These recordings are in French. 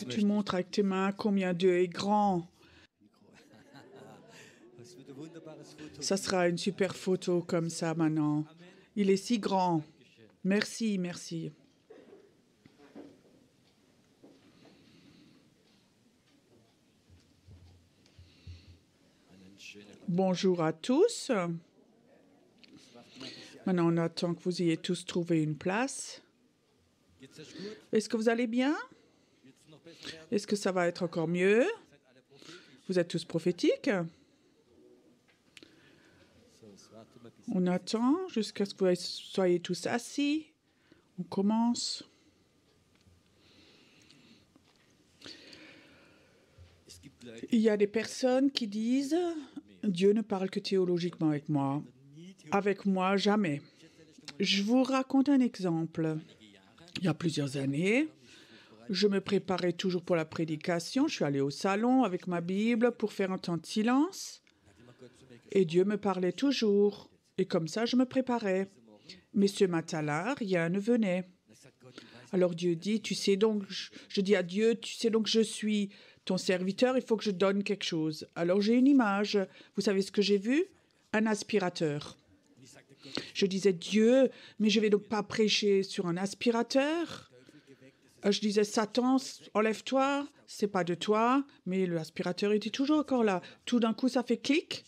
Tu montres avec tes mains combien Dieu est grand. Ça sera une super photo comme ça maintenant. Il est si grand. Merci, merci. Bonjour à tous. Maintenant, on attend que vous ayez tous trouvé une place. Est-ce que vous allez bien? Est-ce que ça va être encore mieux? Vous êtes tous prophétiques? On attend jusqu'à ce que vous soyez tous assis. On commence. Il y a des personnes qui disent « Dieu ne parle que théologiquement avec moi. Avec moi, jamais. » Je vous raconte un exemple. Il y a plusieurs années, je me préparais toujours pour la prédication. Je suis allée au salon avec ma Bible pour faire un temps de silence. Et Dieu me parlait toujours. Et comme ça, je me préparais. Mais ce matin-là, rien ne venait. Alors Dieu dit, tu sais donc, je dis à Dieu, tu sais donc, je suis ton serviteur, il faut que je donne quelque chose. Alors j'ai une image. Vous savez ce que j'ai vu? Un aspirateur. Je disais, Dieu, mais je ne vais donc pas prêcher sur un aspirateur. Je disais, Satan, enlève-toi, c'est pas de toi. Mais l'aspirateur était toujours encore là. Tout d'un coup, ça fait clic.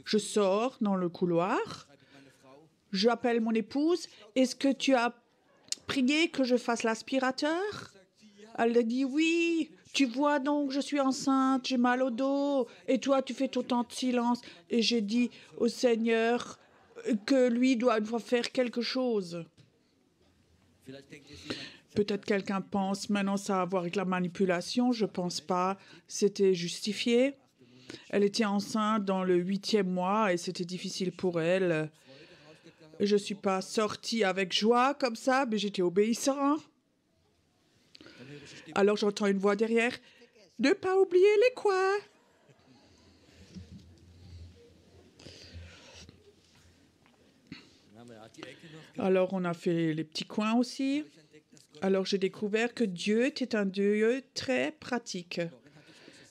Je sors dans le couloir. J'appelle mon épouse. Est-ce que tu as prié que je fasse l'aspirateur? Elle a dit oui. Tu vois donc, je suis enceinte, j'ai mal au dos. Et toi, tu fais tout temps de silence. Et j'ai dit au Seigneur que lui doit faire quelque chose. Peut-être quelqu'un pense maintenant ça a à voir avec la manipulation. Je ne pense pas. C'était justifié. Elle était enceinte dans le 8e mois et c'était difficile pour elle. Je ne suis pas sortie avec joie comme ça, mais j'étais obéissant. Alors j'entends une voix derrière. Ne pas oublier les coins. Alors on a fait les petits coins aussi. Alors j'ai découvert que Dieu était un Dieu très pratique.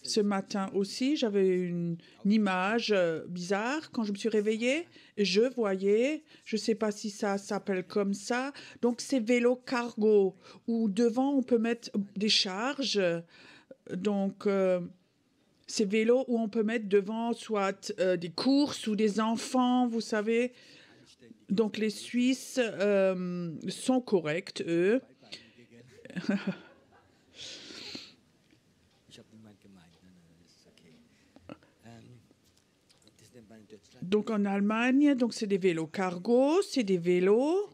Ce matin aussi, j'avais une image bizarre quand je me suis réveillée. Je voyais, je ne sais pas si ça s'appelle comme ça, donc c'est vélo cargo, où devant on peut mettre des charges. Donc ces vélos où on peut mettre devant soit des courses ou des enfants, vous savez. Donc les Suisses sont corrects, eux. Donc en Allemagne, donc c'est des vélos cargo, c'est des vélos.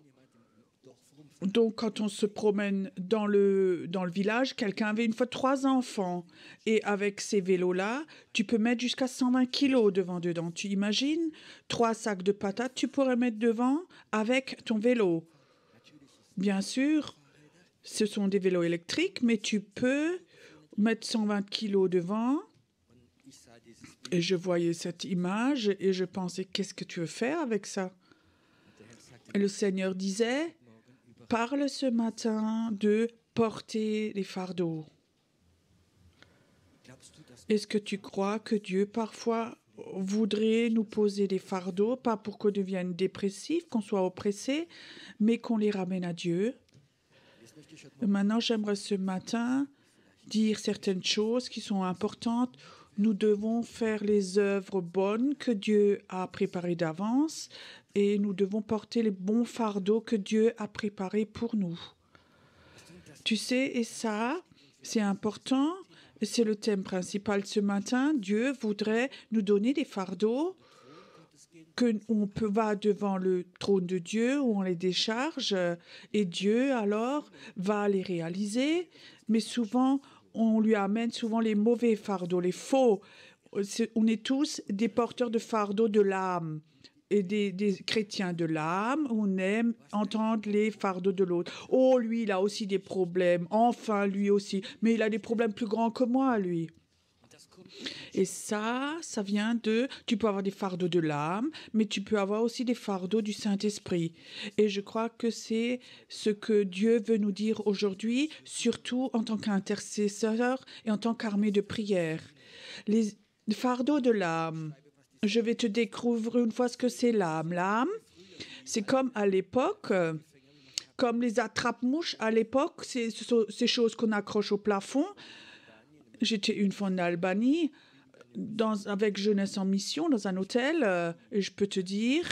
Donc quand on se promène dans le village, quelqu'un avait une fois 3 enfants. Et avec ces vélos-là, tu peux mettre jusqu'à 120 kilos dedans. Tu imagines 3 sacs de patates, tu pourrais mettre devant avec ton vélo. Bien sûr, ce sont des vélos électriques, mais tu peux mettre 120 kilos devant. Et je voyais cette image et je pensais, qu'est-ce que tu veux faire avec ça? Et le Seigneur disait, parle ce matin de porter les fardeaux. Est-ce que tu crois que Dieu parfois voudrait nous poser des fardeaux, pas pour qu'on devienne dépressif, qu'on soit oppressé, mais qu'on les ramène à Dieu? Et maintenant, j'aimerais ce matin dire certaines choses qui sont importantes. Nous devons faire les œuvres bonnes que Dieu a préparées d'avance et nous devons porter les bons fardeaux que Dieu a préparés pour nous. Tu sais, et ça, C'est important, c'est le thème principal ce matin. Dieu voudrait nous donner des fardeaux qu'on va devant le trône de Dieu où on les décharge et Dieu alors va les réaliser. Mais souvent, on lui amène souvent les mauvais fardeaux, les faux. On est tous des porteurs de fardeaux de l'âme et des chrétiens de l'âme. On aime entendre les fardeaux de l'autre. Oh, lui, il a aussi des problèmes. Enfin, lui aussi. Mais il a des problèmes plus grands que moi, lui. Et ça vient de... Tu peux avoir des fardeaux de l'âme, mais tu peux avoir aussi des fardeaux du Saint-Esprit. Et je crois que c'est ce que Dieu veut nous dire aujourd'hui, surtout en tant qu'intercesseur et en tant qu'armée de prière. Les fardeaux de l'âme. Je vais te découvrir une fois ce que c'est l'âme. L'âme, c'est comme à l'époque... Comme les attrape-mouches à l'époque, c'est ces choses qu'on accroche au plafond. J'étais une fois en Albanie, avec Jeunesse en Mission, dans un hôtel, et je peux te dire,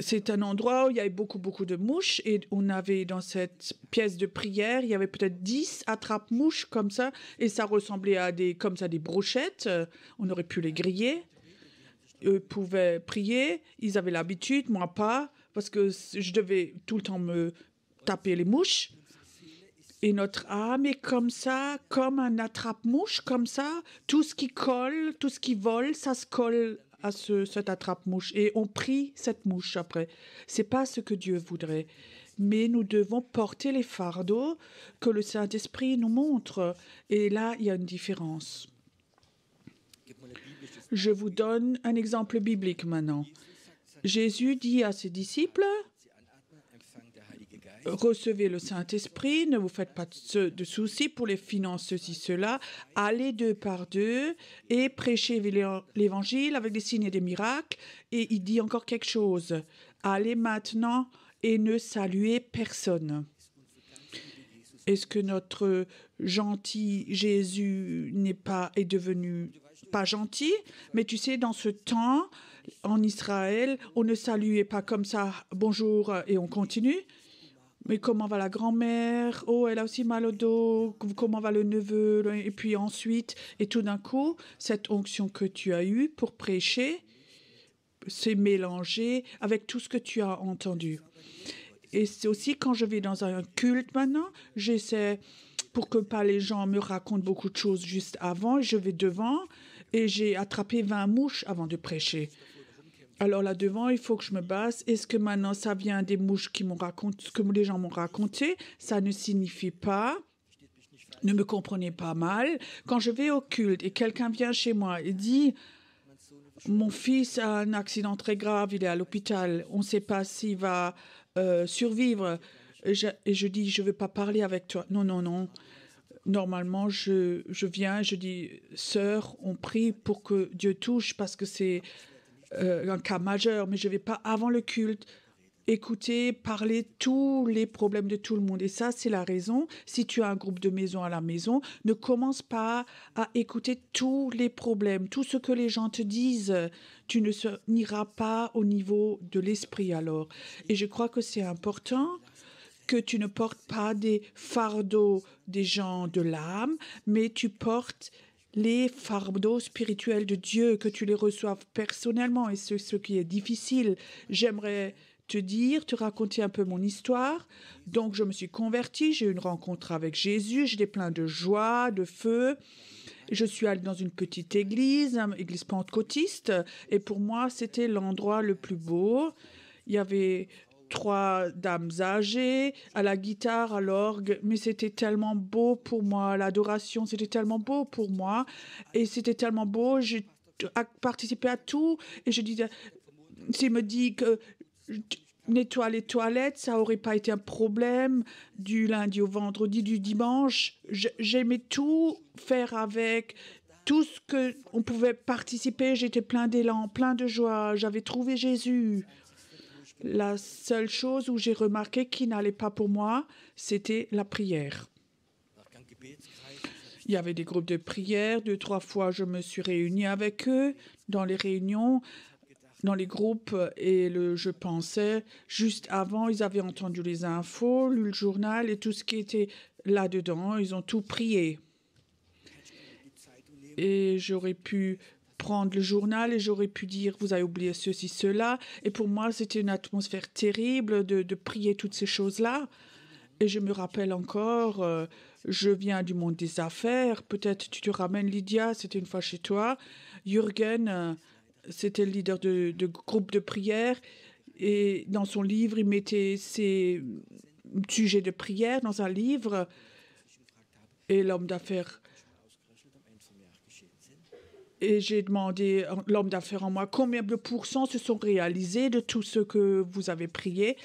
c'est un endroit où il y avait beaucoup de mouches, et on avait dans cette pièce de prière, il y avait peut-être 10 attrape-mouches comme ça, et ça ressemblait à des brochettes, on aurait pu les griller. Eux pouvaient prier, ils avaient l'habitude, moi pas, parce que je devais tout le temps me taper les mouches. Et notre âme est comme ça, comme un attrape-mouche, comme ça. Tout ce qui colle, tout ce qui vole, ça se colle à cet attrape-mouche. Et on prie cette mouche après. C'est pas ce que Dieu voudrait. Mais nous devons porter les fardeaux que le Saint-Esprit nous montre. Et là, il y a une différence. Je vous donne un exemple biblique maintenant. Jésus dit à ses disciples, recevez le Saint-Esprit, ne vous faites pas de soucis pour les finances, ceci, cela. Allez 2 par 2 et prêchez l'Évangile avec des signes et des miracles. Et il dit encore quelque chose. Allez maintenant et ne saluez personne. Est-ce que notre gentil Jésus est devenu pas gentil? Mais tu sais, dans ce temps, en Israël, on ne saluait pas comme ça, bonjour, et on continue. Mais comment va la grand-mère? Oh, elle a aussi mal au dos. Comment va le neveu? Et puis ensuite, et tout d'un coup, cette onction que tu as eue pour prêcher s'est mélangée avec tout ce que tu as entendu. Et c'est aussi quand je vais dans un culte maintenant, j'essaie, pour que pas les gens me racontent beaucoup de choses juste avant, je vais devant et j'ai attrapé 20 mouches avant de prêcher. Alors là devant, il faut que je me base. Est-ce que maintenant ça vient des mouches qui m'ont raconté, ce que les gens m'ont raconté? Ça ne signifie pas, ne me comprenez pas mal. Quand je vais au culte et quelqu'un vient chez moi et dit « Mon fils a un accident très grave, il est à l'hôpital, on ne sait pas s'il va survivre. » Et je dis « Je ne veux pas parler avec toi. » Non, non, non. Normalement, je viens, je dis « Sœur, on prie pour que Dieu touche parce que c'est... un cas majeur, mais je ne vais pas, avant le culte, écouter, parler tous les problèmes de tout le monde. Et ça, c'est la raison. Si tu as un groupe de maison à la maison, ne commence pas à écouter tous les problèmes, tout ce que les gens te disent. Tu n'iras pas au niveau de l'esprit alors. Et je crois que c'est important que tu ne portes pas des fardeaux des gens de l'âme, mais tu portes les fardeaux spirituels de Dieu, que tu les reçoives personnellement. Et c'est ce qui est difficile. J'aimerais te raconter un peu mon histoire. Donc, je me suis convertie, j'ai eu une rencontre avec Jésus, j'étais plein de joie, de feu. Je suis allée dans une petite église, une église pentecôtiste, et pour moi, c'était l'endroit le plus beau. Il y avait 3 dames âgées, à la guitare, à l'orgue, mais c'était tellement beau pour moi, l'adoration, c'était tellement beau pour moi, et c'était tellement beau, j'ai participé à tout, et je disais, s'il me dit que nettoie les toilettes, ça n'aurait pas été un problème, du lundi au vendredi, du dimanche, j'aimais tout faire avec, tout ce qu'on pouvait participer, j'étais plein d'élan, plein de joie, j'avais trouvé Jésus. La seule chose où j'ai remarqué qui n'allait pas pour moi, c'était la prière. Il y avait des groupes de prière. 2-3 fois, je me suis réunie avec eux dans les réunions, dans les groupes. Et je pensais, juste avant, ils avaient entendu les infos, lu le journal et tout ce qui était là-dedans, ils ont tout prié. Et j'aurais pu prendre le journal et j'aurais pu dire, vous avez oublié ceci, cela. Et pour moi, c'était une atmosphère terrible de prier toutes ces choses-là. Et je me rappelle encore, je viens du monde des affaires. Peut-être tu te ramènes, Lydia, c'était une fois chez toi. Jürgen, c'était le leader de groupe de prière. Et dans son livre, il mettait ses sujets de prière dans un livre. Et l'homme d'affaires... Et j'ai demandé à l'homme d'affaires en moi combien de pourcents se sont réalisés de tout ce que vous avez prié.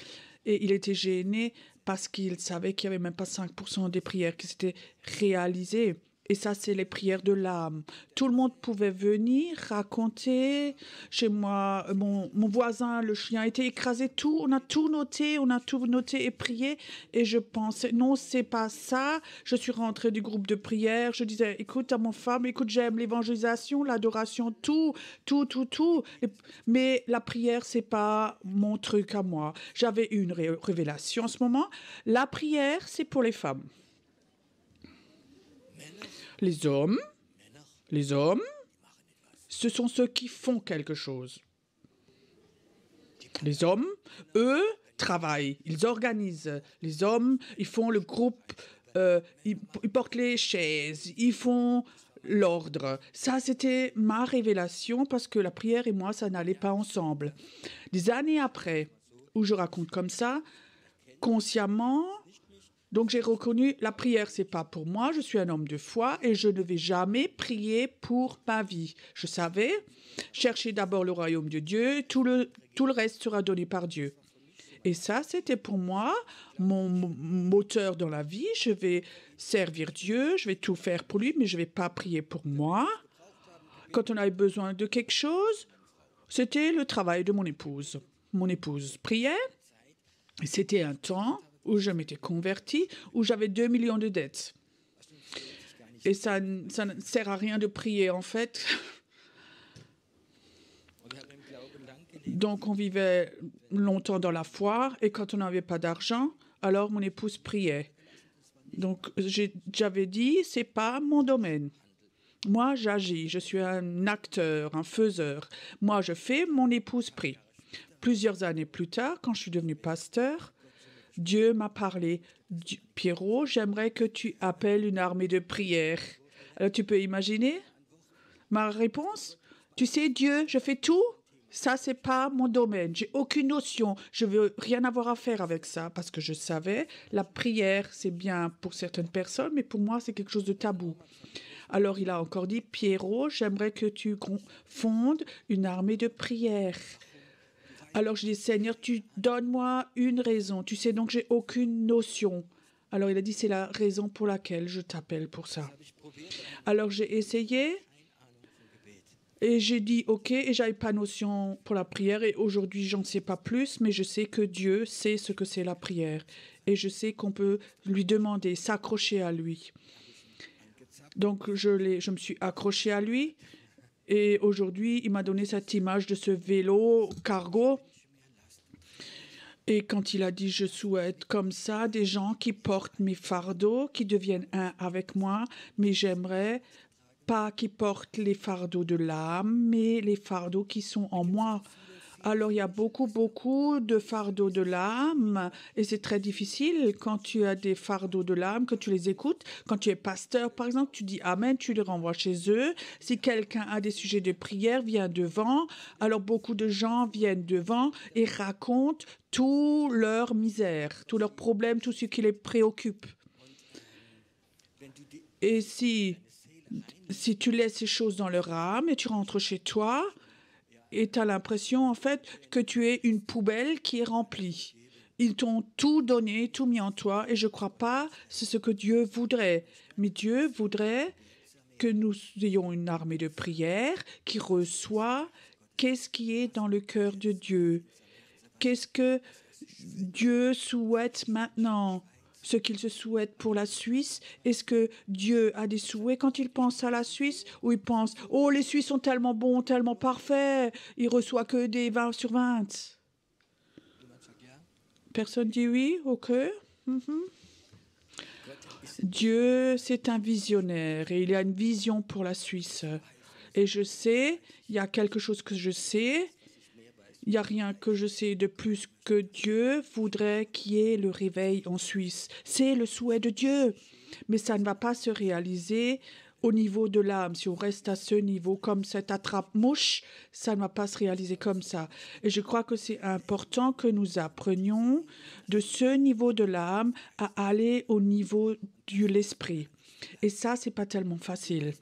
Et il était gêné parce qu'il savait qu'il n'y avait même pas 5% des prières qui s'étaient réalisées. Et ça, c'est les prières de l'âme. Tout le monde pouvait venir raconter. Chez moi, mon voisin, le chien, a été écrasé. On a tout noté et prié. Et je pensais, non, c'est pas ça. Je suis rentrée du groupe de prière. Je disais, écoute, à mon femme, écoute, j'aime l'évangélisation, l'adoration, tout. Mais la prière, c'est pas mon truc à moi. J'avais une révélation en ce moment. La prière, c'est pour les femmes. Les hommes, ce sont ceux qui font quelque chose. Les hommes, eux, travaillent, ils organisent. Les hommes, ils font le groupe, ils portent les chaises, ils font l'ordre. Ça, c'était ma révélation parce que la prière et moi, ça n'allait pas ensemble. Des années après, où je raconte comme ça, consciemment... Donc, j'ai reconnu, la prière, c'est pas pour moi, je suis un homme de foi et je ne vais jamais prier pour ma vie. Je savais, chercher d'abord le royaume de Dieu, tout le reste sera donné par Dieu. Et ça, c'était pour moi mon moteur dans la vie. Je vais servir Dieu, je vais tout faire pour lui, mais je ne vais pas prier pour moi. Quand on avait besoin de quelque chose, c'était le travail de mon épouse. Mon épouse priait, et c'était un temps où je m'étais convertie, où j'avais 2 millions de dettes. Et ça ne sert à rien de prier, en fait. Donc, on vivait longtemps dans la foi, et quand on n'avait pas d'argent, alors mon épouse priait. Donc, j'avais dit, c'est pas mon domaine. Moi, j'agis, je suis un acteur, un faiseur. Moi, je fais, mon épouse prie. Plusieurs années plus tard, quand je suis devenue pasteur, Dieu m'a parlé. Pierrot, j'aimerais que tu appelles une armée de prière. Alors, tu peux imaginer ma réponse? Tu sais, Dieu, je fais tout. Ça, c'est pas mon domaine. J'ai aucune notion. Je veux rien avoir à faire avec ça parce que je savais, la prière, c'est bien pour certaines personnes, mais pour moi, c'est quelque chose de tabou. Alors, il a encore dit, Pierrot, j'aimerais que tu fondes une armée de prière. Alors, je dis, Seigneur, tu donnes-moi une raison. Tu sais, donc, j'ai aucune notion. Alors, il a dit, c'est la raison pour laquelle je t'appelle pour ça. Alors, j'ai essayé et j'ai dit, OK, et j'avais pas notion pour la prière. Et aujourd'hui, j'en sais pas plus, mais je sais que Dieu sait ce que c'est la prière. Et je sais qu'on peut lui demander, s'accrocher à lui. Donc, je me suis accrochée à lui. Et aujourd'hui, il m'a donné cette image de ce vélo cargo. Et quand il a dit, je souhaite comme ça des gens qui portent mes fardeaux, qui deviennent un avec moi, mais j'aimerais pas qu'ils portent les fardeaux de l'âme, mais les fardeaux qui sont en moi. Alors, il y a beaucoup de fardeaux de l'âme et c'est très difficile quand tu as des fardeaux de l'âme, que tu les écoutes. Quand tu es pasteur, par exemple, tu dis Amen, tu les renvoies chez eux. Si quelqu'un a des sujets de prière, viens devant. Alors, beaucoup de gens viennent devant et racontent tout leur misère, tous leurs problèmes, tout ce qui les préoccupe. Et si tu laisses ces choses dans leur âme et tu rentres chez toi, et tu as l'impression, en fait, que tu es une poubelle qui est remplie. Ils t'ont tout donné, tout mis en toi, et je ne crois pas c'est ce que Dieu voudrait. Mais Dieu voudrait que nous ayons une armée de prière qui reçoit qu'est-ce qui est dans le cœur de Dieu. Qu'est-ce que Dieu souhaite maintenant? Ce qu'il se souhaite pour la Suisse. Est-ce que Dieu a des souhaits quand il pense à la Suisse? Ou il pense, oh, les Suisses sont tellement bons, tellement parfaits, il ne reçoit que des 20 sur 20. Personne dit oui, ok. Dieu, c'est un visionnaire et il a une vision pour la Suisse. Et je sais, il y a quelque chose que je sais, il n'y a rien que je sais de plus que Dieu voudrait qu'il y ait le réveil en Suisse. C'est le souhait de Dieu, mais ça ne va pas se réaliser au niveau de l'âme. Si on reste à ce niveau, comme cette attrape-mouche, ça ne va pas se réaliser comme ça. Et je crois que c'est important que nous apprenions de ce niveau de l'âme à aller au niveau de l'esprit. Et ça, c'est pas tellement facile.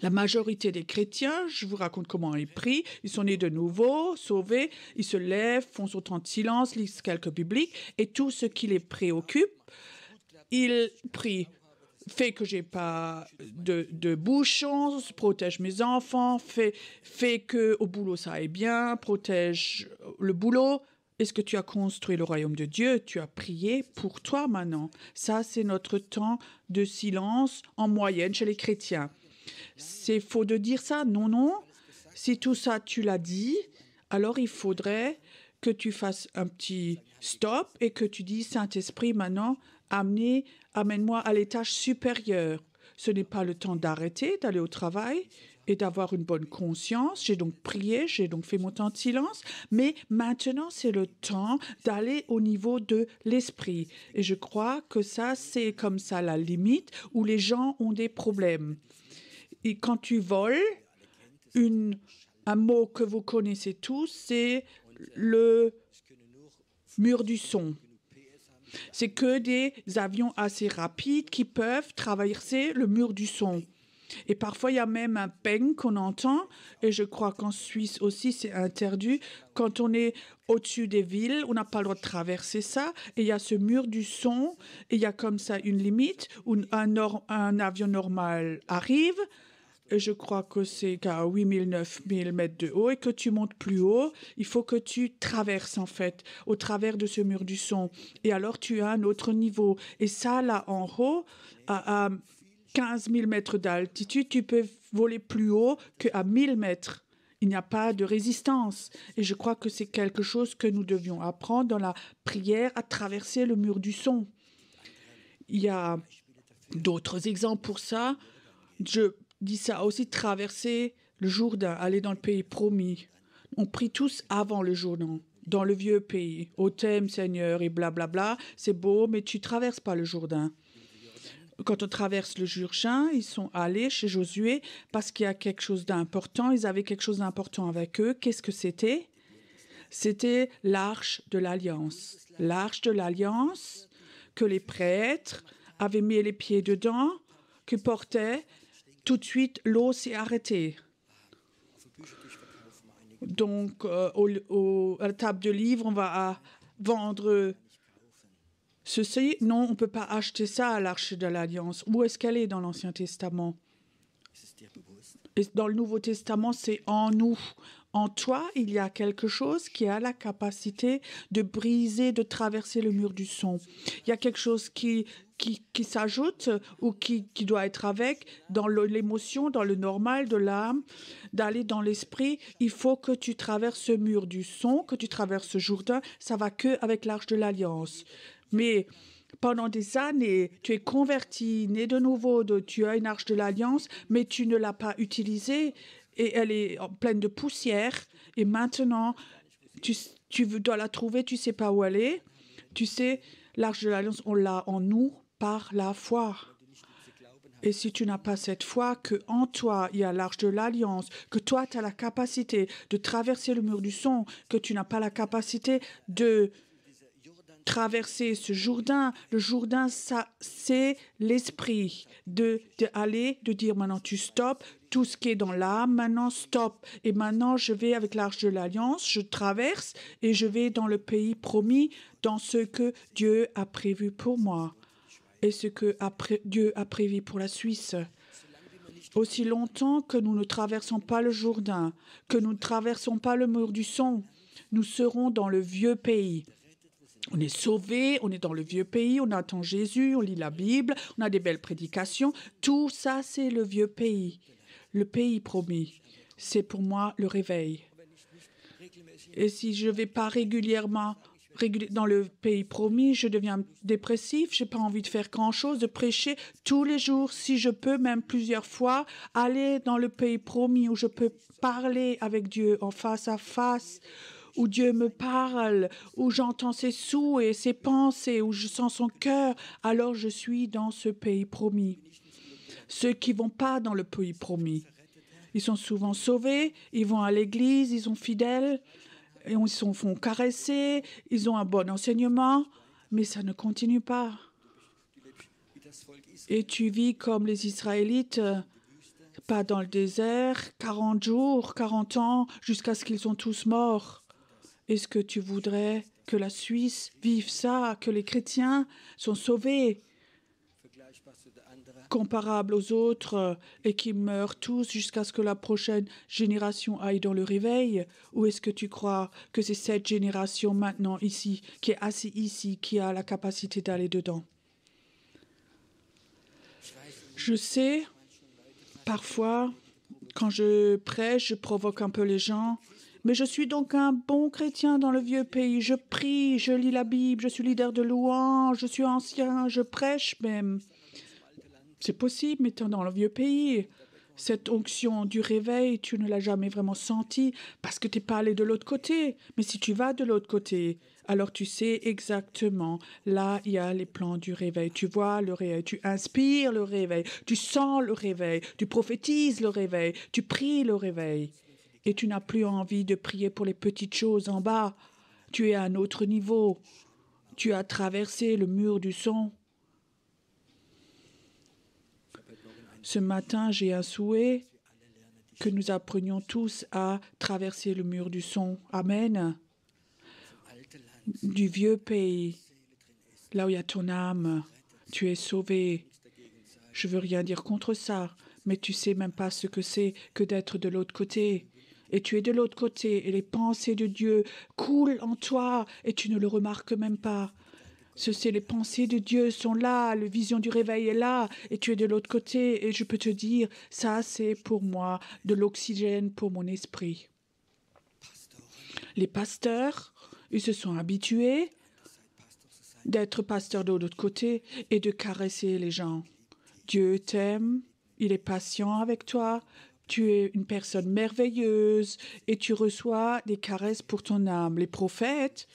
La majorité des chrétiens, je vous raconte comment ils prient, ils sont nés de nouveau, sauvés, ils se lèvent, font son temps de silence, lisent quelques bibliques, et tout ce qui les préoccupe, ils prient. Fait que j'ai pas de bouchons, protège mes enfants, fait que au boulot ça aille bien, protège le boulot. Est-ce que tu as construit le royaume de Dieu? Tu as prié pour toi maintenant. Ça, c'est notre temps de silence en moyenne chez les chrétiens. C'est faux de dire ça? Non, non. Si tout ça, tu l'as dit, alors il faudrait que tu fasses un petit stop et que tu dis, Saint-Esprit, maintenant, amène-moi à l'étage supérieur. Ce n'est pas le temps d'arrêter, d'aller au travail et d'avoir une bonne conscience. J'ai donc prié, j'ai donc fait mon temps de silence, mais maintenant, c'est le temps d'aller au niveau de l'esprit. Et je crois que ça, c'est comme ça la limite où les gens ont des problèmes. Et quand tu voles, un mot que vous connaissez tous, c'est le mur du son. C'est que des avions assez rapides qui peuvent traverser le mur du son. Et parfois, il y a même un ping qu'on entend, et je crois qu'en Suisse aussi, c'est interdit. Quand on est au-dessus des villes, on n'a pas le droit de traverser ça, et il y a ce mur du son, et il y a comme ça une limite où un avion normal arrive, et je crois que c'est qu'à 8000, 9000 mètres de haut, et que tu montes plus haut, il faut que tu traverses en fait, au travers de ce mur du son. Et alors, tu as un autre niveau. Et ça, là, en haut, à 15 000 mètres d'altitude, tu peux voler plus haut qu'à 1000 mètres. Il n'y a pas de résistance. Et je crois que c'est quelque chose que nous devions apprendre dans la prière, à traverser le mur du son. Il y a d'autres exemples pour ça. Je dis ça aussi, traverser le Jourdain, aller dans le pays promis. On prie tous avant le Jourdain, dans le vieux pays. Au thème, Seigneur, et blablabla. C'est beau, mais tu traverses pas le Jourdain. Quand on traverse le Jourdain, ils sont allés chez Josué parce qu'il y a quelque chose d'important. Ils avaient quelque chose d'important avec eux. Qu'est-ce que c'était? C'était l'arche de l'Alliance. L'arche de l'Alliance que les prêtres avaient mis les pieds dedans, que portaient. Tout de suite, l'eau s'est arrêtée. Donc, à la table de livres, on va vendre ceci. Non, on ne peut pas acheter ça à l'Arche de l'Alliance. Où est-ce qu'elle est dans l'Ancien Testament? Et dans le Nouveau Testament, c'est en nous. En toi, il y a quelque chose qui a la capacité de briser, de traverser le mur du son. Il y a quelque chose qui s'ajoute ou qui doit être avec dans l'émotion, dans le normal de l'âme, d'aller dans l'esprit. Il faut que tu traverses ce mur du son, que tu traverses ce Jourdain. Ça va que avec l'Arche de l'Alliance. Mais pendant des années, tu es converti, né de nouveau, tu as une Arche de l'Alliance, mais tu ne l'as pas utilisée et elle est pleine de poussière. Et maintenant, tu dois la trouver, tu ne sais pas où elle est. Tu sais, l'Arche de l'Alliance, on l'a en nous par la foi. Et si tu n'as pas cette foi, qu'en toi, il y a l'Arche de l'Alliance, que toi, tu as la capacité de traverser le mur du son, que tu n'as pas la capacité de traverser ce Jourdain. Le Jourdain, ça, c'est l'esprit de dire maintenant tu stops, tout ce qui est dans l'âme, maintenant stop. Et maintenant, je vais avec l'Arche de l'Alliance, je traverse et je vais dans le pays promis, dans ce que Dieu a prévu pour moi et ce que Dieu a prévu pour la Suisse. Aussi longtemps que nous ne traversons pas le Jourdain, que nous ne traversons pas le mur du son, nous serons dans le vieux pays. On est sauvés, on est dans le vieux pays, on attend Jésus, on lit la Bible, on a des belles prédications. Tout ça, c'est le vieux pays, le pays promis. C'est pour moi le réveil. Et si je ne vais pas régulièrement dans le pays promis, je deviens dépressif, je n'ai pas envie de faire grand-chose, de prêcher tous les jours, si je peux, même plusieurs fois, aller dans le pays promis où je peux parler avec Dieu en face à face, où Dieu me parle, où j'entends ses souhaits, ses pensées, où je sens son cœur, alors je suis dans ce pays promis. Ceux qui ne vont pas dans le pays promis, ils sont souvent sauvés, ils vont à l'église, ils sont fidèles, et ils se font caresser, ils ont un bon enseignement, mais ça ne continue pas. Et tu vis comme les Israélites, pas dans le désert, 40 jours, 40 ans, jusqu'à ce qu'ils sont tous morts. Est-ce que tu voudrais que la Suisse vive ça, que les chrétiens sont sauvés, comparables aux autres, et qui meurent tous jusqu'à ce que la prochaine génération aille dans le réveil? Ou est-ce que tu crois que c'est cette génération maintenant ici, qui est assise ici, qui a la capacité d'aller dedans? Je sais, parfois, quand je prêche, je provoque un peu les gens. Mais je suis donc un bon chrétien dans le vieux pays. Je prie, je lis la Bible, je suis leader de louange, je suis ancien, je prêche même. C'est possible, mais dans le vieux pays, cette onction du réveil, tu ne l'as jamais vraiment sentie parce que tu n'es pas allé de l'autre côté. Mais si tu vas de l'autre côté, alors tu sais exactement, là, il y a les plans du réveil. Tu vois le réveil, tu inspires le réveil, tu sens le réveil, tu prophétises le réveil, tu pries le réveil. Et tu n'as plus envie de prier pour les petites choses en bas. Tu es à un autre niveau. Tu as traversé le mur du son. Ce matin, j'ai un souhait que nous apprenions tous à traverser le mur du son. Amen. Du vieux pays, là où il y a ton âme, tu es sauvé. Je ne veux rien dire contre ça, mais tu ne sais même pas ce que c'est que d'être de l'autre côté. Et tu es de l'autre côté, et les pensées de Dieu coulent en toi, et tu ne le remarques même pas. Les pensées de Dieu sont là, la vision du réveil est là, et tu es de l'autre côté, et je peux te dire, ça c'est pour moi de l'oxygène pour mon esprit. Les pasteurs, ils se sont habitués d'être pasteurs de l'autre côté et de caresser les gens. Dieu t'aime, il est patient avec toi, tu es une personne merveilleuse et tu reçois des caresses pour ton âme. Les prophètes,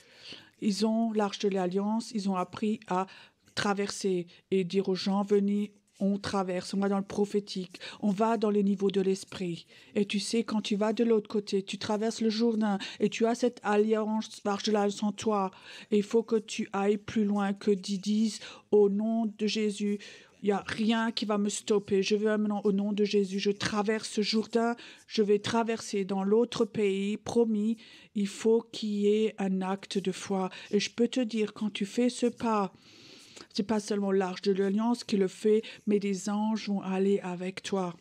ils ont l'Arche de l'Alliance, ils ont appris à traverser et dire aux gens, venez, on traverse, on va dans le prophétique, on va dans les niveaux de l'esprit. Et tu sais, quand tu vas de l'autre côté, tu traverses le Jourdain et tu as cette alliance, l'Arche de l'Alliance en toi. Et il faut que tu ailles plus loin que disent au nom de Jésus. Il n'y a rien qui va me stopper. Je veux maintenant, au nom de Jésus, je traverse ce Jourdain, je vais traverser dans l'autre pays, promis. Il faut qu'il y ait un acte de foi. Et je peux te dire, quand tu fais ce pas, ce n'est pas seulement l'Arche de l'Alliance qui le fait, mais des anges vont aller avec toi.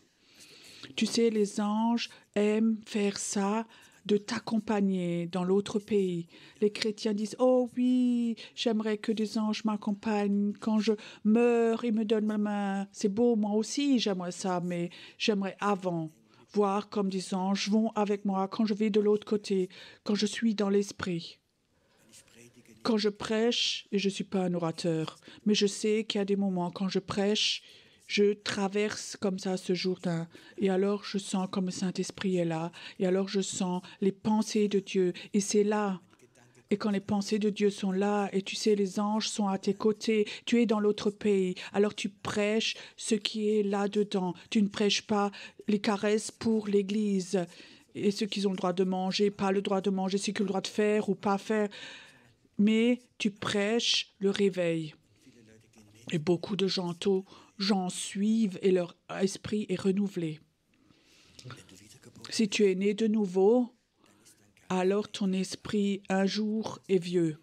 Tu sais, les anges aiment faire ça, de t'accompagner dans l'autre pays. Les chrétiens disent « Oh oui, j'aimerais que des anges m'accompagnent. Quand je meurs, ils me donnent ma main. C'est beau, moi aussi, j'aimerais ça, mais j'aimerais avant voir comme des anges vont avec moi quand je vais de l'autre côté, quand je suis dans l'esprit. » Quand je prêche, et je ne suis pas un orateur, mais je sais qu'il y a des moments quand je prêche, je traverse comme ça ce Jourdain. Et alors je sens comme le Saint-Esprit est là. Et alors je sens les pensées de Dieu. Et c'est là. Et quand les pensées de Dieu sont là, et tu sais, les anges sont à tes côtés, tu es dans l'autre pays, alors tu prêches ce qui est là-dedans. Tu ne prêches pas les caresses pour l'Église. Et ceux qui ont le droit de manger, pas le droit de manger, ce qu'ils ont le droit de faire ou pas faire. Mais tu prêches le réveil. Et beaucoup de gens suivent et leur esprit est renouvelé. Si tu es né de nouveau, alors ton esprit un jour est vieux.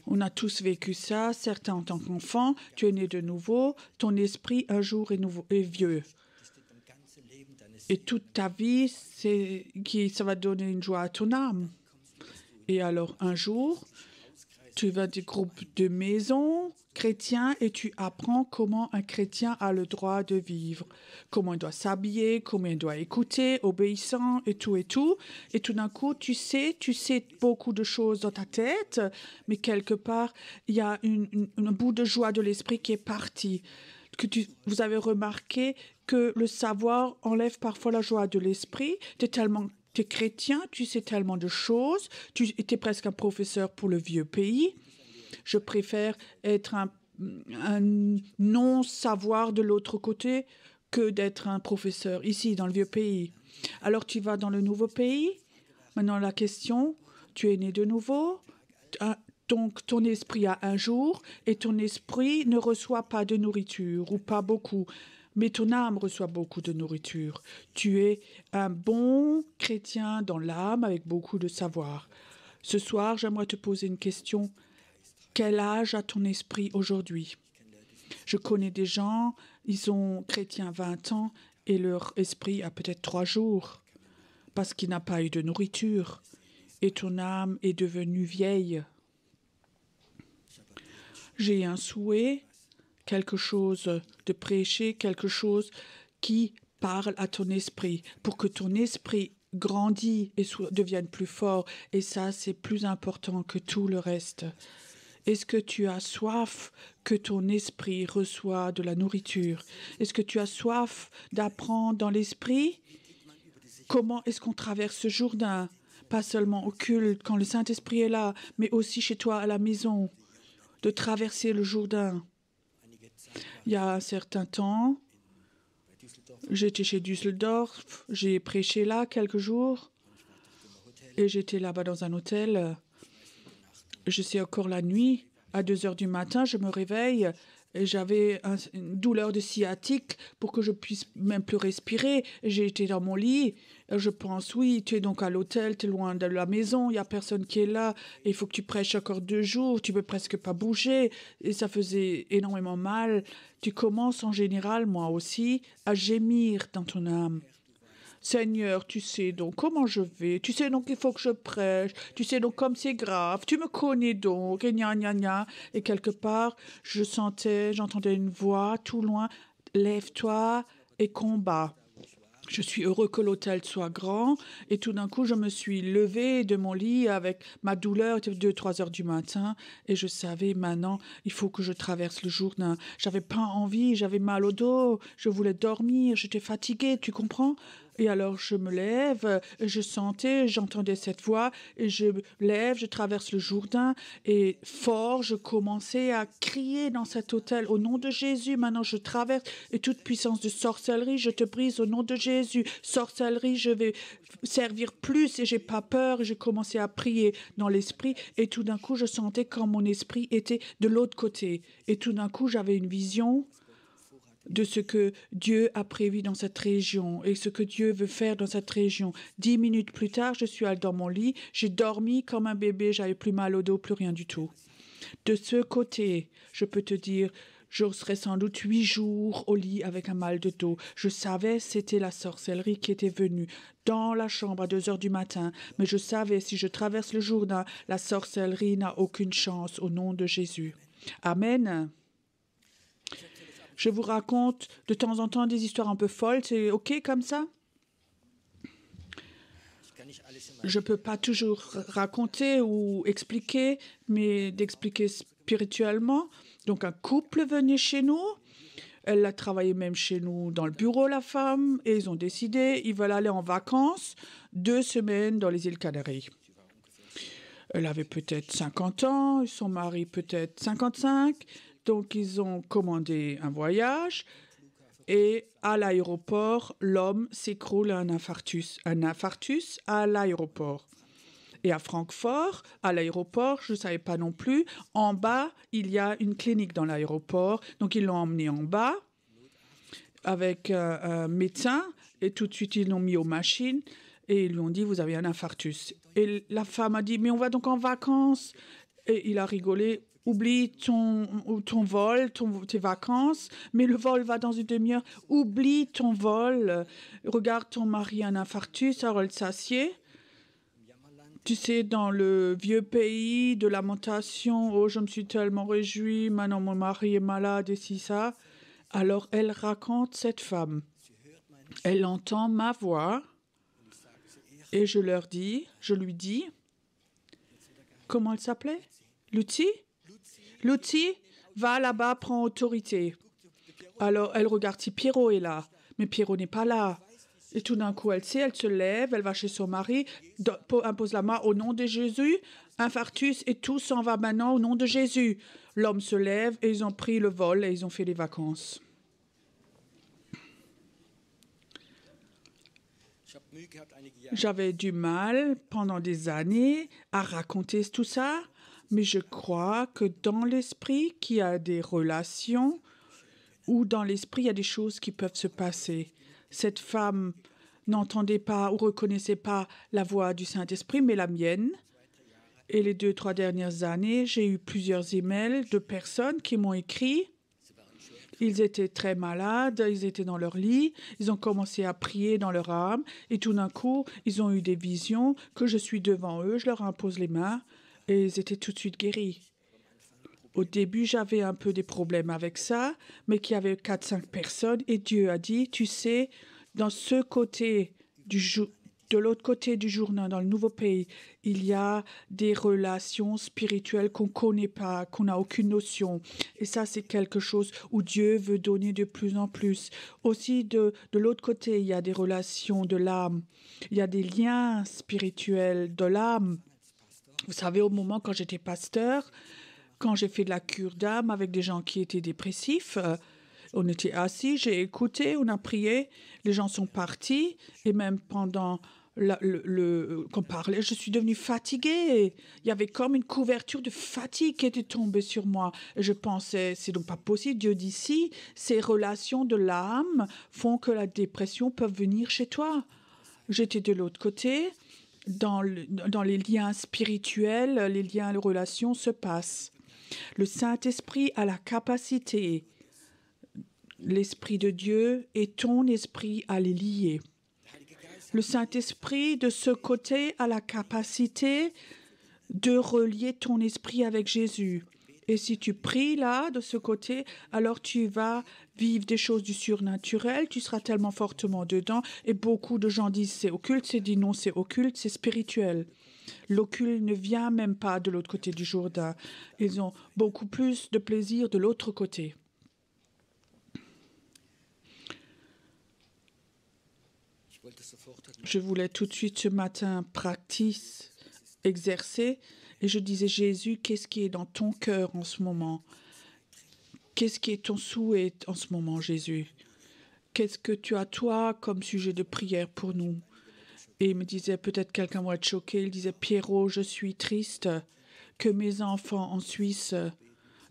On a tous vécu ça, certains en tant qu'enfant, tu es né de nouveau, ton esprit un jour est vieux. Et toute ta vie, ça va donner une joie à ton âme. Et alors un jour, Tu vas des groupes de maisons chrétiens et tu apprends comment un chrétien a le droit de vivre, comment il doit s'habiller, comment il doit écouter, obéissant et tout et tout. Et tout d'un coup, tu sais beaucoup de choses dans ta tête, mais quelque part, il y a un bout de joie de l'esprit qui est parti. Vous avez remarqué que le savoir enlève parfois la joie de l'esprit. Tu es chrétien, tu sais tellement de choses, tu étais presque un professeur pour le vieux pays. Je préfère être un non-savoir de l'autre côté que d'être un professeur ici, dans le vieux pays. Alors tu vas dans le nouveau pays. Maintenant la question, tu es né de nouveau. Donc, ton esprit a un jour et ton esprit ne reçoit pas de nourriture ou pas beaucoup, mais ton âme reçoit beaucoup de nourriture. Tu es un bon chrétien dans l'âme avec beaucoup de savoir. Ce soir, j'aimerais te poser une question. Quel âge a ton esprit aujourd'hui? Je connais des gens, ils sont chrétiens 20 ans et leur esprit a peut-être 3 jours parce qu'il n'a pas eu de nourriture et ton âme est devenue vieille. J'ai un souhait, quelque chose de prêcher, quelque chose qui parle à ton esprit, pour que ton esprit grandisse et devienne plus fort. Et ça, c'est plus important que tout le reste. Est-ce que tu as soif que ton esprit reçoit de la nourriture? Est-ce que tu as soif d'apprendre dans l'esprit? Comment est-ce qu'on traverse ce Jourdain? Pas seulement au culte, quand le Saint-Esprit est là, mais aussi chez toi à la maison. De traverser le Jourdain. Il y a un certain temps, j'étais chez Düsseldorf, j'ai prêché là quelques jours et j'étais là-bas dans un hôtel. Je sais encore la nuit, à 2 heures du matin, je me réveille et j'avais une douleur de sciatique pour que je puisse même plus respirer. J'ai été dans mon lit. Je pense, oui, tu es donc à l'hôtel, tu es loin de la maison, il n'y a personne qui est là. Et il faut que tu prêches encore 2 jours, tu ne peux presque pas bouger. Et ça faisait énormément mal. Tu commences en général, moi aussi, à gémir dans ton âme. Seigneur, tu sais donc comment je vais, tu sais donc il faut que je prêche, tu sais donc comme c'est grave, tu me connais donc, et gna gna gna. Et quelque part, j'entendais une voix tout loin, lève-toi et combat. Je suis heureux que l'hôtel soit grand et tout d'un coup, je me suis levée de mon lit avec ma douleur, il était 2-3 heures du matin et je savais maintenant, il faut que je traverse le Jourdain. J'avais pas envie, j'avais mal au dos, je voulais dormir, j'étais fatiguée, tu comprends? Et alors je me lève, j'entendais cette voix, et je me lève, je traverse le Jourdain, et fort, je commençais à crier dans cet hôtel, au nom de Jésus, maintenant je traverse, et toute puissance de sorcellerie, je te brise au nom de Jésus. Sorcellerie, je vais servir plus, et j'ai pas peur, et j'ai commencé à prier dans l'esprit, et tout d'un coup, je sentais comme mon esprit était de l'autre côté, et tout d'un coup, j'avais une vision de ce que Dieu a prévu dans cette région et ce que Dieu veut faire dans cette région. 10 minutes plus tard, je suis allée dans mon lit, j'ai dormi comme un bébé, j'avais plus mal au dos, plus rien du tout. De ce côté, je peux te dire, je serais sans doute 8 jours au lit avec un mal de dos. Je savais c'était la sorcellerie qui était venue dans la chambre à 2 heures du matin, mais je savais si je traverse le Jourdain, la sorcellerie n'a aucune chance au nom de Jésus. Amen. Je vous raconte de temps en temps des histoires un peu folles. C'est OK comme ça? Je ne peux pas toujours raconter ou expliquer, mais d'expliquer spirituellement. Donc, un couple venait chez nous. Elle a travaillé même chez nous dans le bureau, la femme, et ils ont décidé, ils veulent aller en vacances 2 semaines dans les îles Canaries. Elle avait peut-être 50 ans, son mari peut-être 55. Donc, ils ont commandé un voyage et à l'aéroport, l'homme s'écroule à un infarctus. Un infarctus à l'aéroport. Et à Francfort, à l'aéroport, je ne savais pas non plus, en bas, il y a une clinique dans l'aéroport. Donc, ils l'ont emmené en bas avec un médecin et tout de suite, ils l'ont mis aux machines et ils lui ont dit, vous avez un infarctus. Et la femme a dit, mais on va donc en vacances. Et il a rigolé. Oublie ton vol, tes vacances, mais le vol va dans une demi-heure. Oublie ton vol. Regarde ton mari a un infarctus, alors elle s'assied. Tu sais, dans le vieux pays de lamentation, oh, je me suis tellement réjouie, maintenant mon mari est malade et si ça. Alors elle raconte cette femme. Elle entend ma voix et je lui dis, comment elle s'appelait? Lucie? Lucie, va là-bas, prends autorité. Alors elle regarde si Pierrot est là, mais Pierrot n'est pas là. Et tout d'un coup, elle sait, elle se lève, elle va chez son mari, impose la main au nom de Jésus, infarctus, et tout s'en va maintenant au nom de Jésus. L'homme se lève et ils ont pris le vol et ils ont fait les vacances. J'avais du mal pendant des années à raconter tout ça, mais je crois que dans l'esprit, qu'il y a des relations, ou dans l'esprit, il y a des choses qui peuvent se passer. Cette femme n'entendait pas ou reconnaissait pas la voix du Saint-Esprit, mais la mienne. Et les 2-3 dernières années, j'ai eu plusieurs emails de personnes qui m'ont écrit. Ils étaient très malades, ils étaient dans leur lit, ils ont commencé à prier dans leur âme, et tout d'un coup, ils ont eu des visions que je suis devant eux, je leur impose les mains, et ils étaient tout de suite guéris. Au début, j'avais un peu des problèmes avec ça, mais qu'il y avait 4-5 personnes, et Dieu a dit, tu sais, dans ce côté de l'autre côté du Jourdain, dans le nouveau pays, il y a des relations spirituelles qu'on ne connaît pas, qu'on n'a aucune notion. Et ça, c'est quelque chose où Dieu veut donner de plus en plus. Aussi, de l'autre côté, il y a des relations de l'âme. Il y a des liens spirituels de l'âme. Vous savez, au moment quand j'étais pasteur, quand j'ai fait de la cure d'âme avec des gens qui étaient dépressifs, on était assis, j'ai écouté, on a prié, les gens sont partis, et même pendant qu'on parlait, je suis devenue fatiguée. Il y avait comme une couverture de fatigue qui était tombée sur moi. Et je pensais, c'est donc pas possible. Dieu dit si, ces relations de l'âme font que la dépression peut venir chez toi. J'étais de l'autre côté. Dans les liens spirituels, les liens, les relations se passent. Le Saint-Esprit a la capacité, l'Esprit de Dieu et ton esprit à les lier. Le Saint-Esprit, de ce côté, a la capacité de relier ton esprit avec Jésus. Et si tu pries là, de ce côté, alors tu vas vivre des choses du surnaturel, tu seras tellement fortement dedans. Et beaucoup de gens disent c'est occulte, c'est dit non, c'est occulte, c'est spirituel. L'occulte ne vient même pas de l'autre côté du Jourdain. Ils ont beaucoup plus de plaisir de l'autre côté. Je voulais tout de suite ce matin exercer, et je disais, Jésus, qu'est-ce qui est dans ton cœur en ce moment? Qu'est-ce qui est ton souhait en ce moment, Jésus? Qu'est-ce que tu as, toi, comme sujet de prière pour nous? Et il me disait, peut-être quelqu'un va être choqué, il disait, Pierrot, je suis triste que mes enfants en Suisse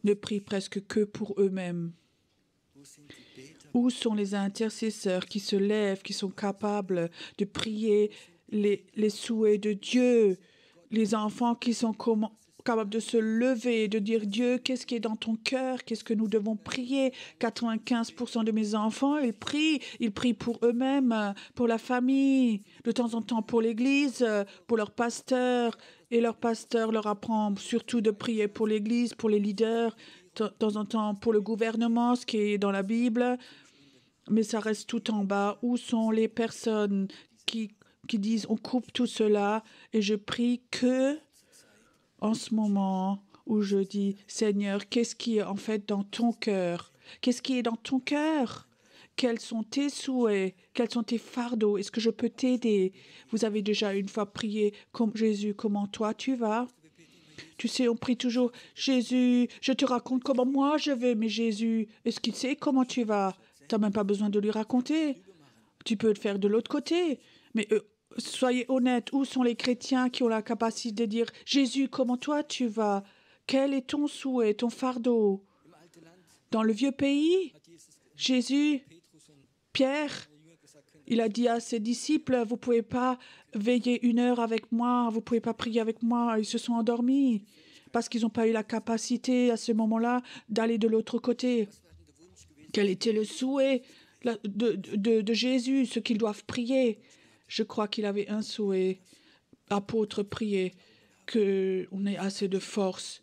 ne prient presque que pour eux-mêmes. Où sont les intercesseurs qui se lèvent, qui sont capables de prier les souhaits de Dieu, les enfants qui sont capables de se lever, de dire Dieu, qu'est-ce qui est dans ton cœur, qu'est-ce que nous devons prier? 95% de mes enfants, ils prient pour eux-mêmes, pour la famille, de temps en temps pour l'église, pour leur pasteur, et leur pasteur leur apprend surtout de prier pour l'église, pour les leaders, de temps en temps pour le gouvernement, ce qui est dans la Bible, mais ça reste tout en bas. Où sont les personnes qui disent on coupe tout cela et je prie que en ce moment où je dis Seigneur, qu'est-ce qui est en fait dans ton cœur? Qu'est-ce qui est dans ton cœur? Quels sont tes souhaits? Quels sont tes fardeaux? Est-ce que je peux t'aider? Vous avez déjà une fois prié comme Jésus, comment toi tu vas? Tu sais, on prie toujours Jésus, je te raconte comment moi je vais, mais Jésus, est-ce qu'il sait comment tu vas? Tu n'as même pas besoin de lui raconter. Tu peux le faire de l'autre côté. Mais soyez honnêtes, où sont les chrétiens qui ont la capacité de dire Jésus, comment toi tu vas? Quel est ton souhait, ton fardeau? Dans le vieux pays, Jésus, Pierre, il a dit à ses disciples, vous ne pouvez pas veiller 1 heure avec moi, vous ne pouvez pas prier avec moi. Ils se sont endormis parce qu'ils n'ont pas eu la capacité à ce moment-là d'aller de l'autre côté. Quel était le souhait de Jésus, ce qu'ils doivent prier? Je crois qu'il avait un souhait, apôtres priaient qu'on ait assez de force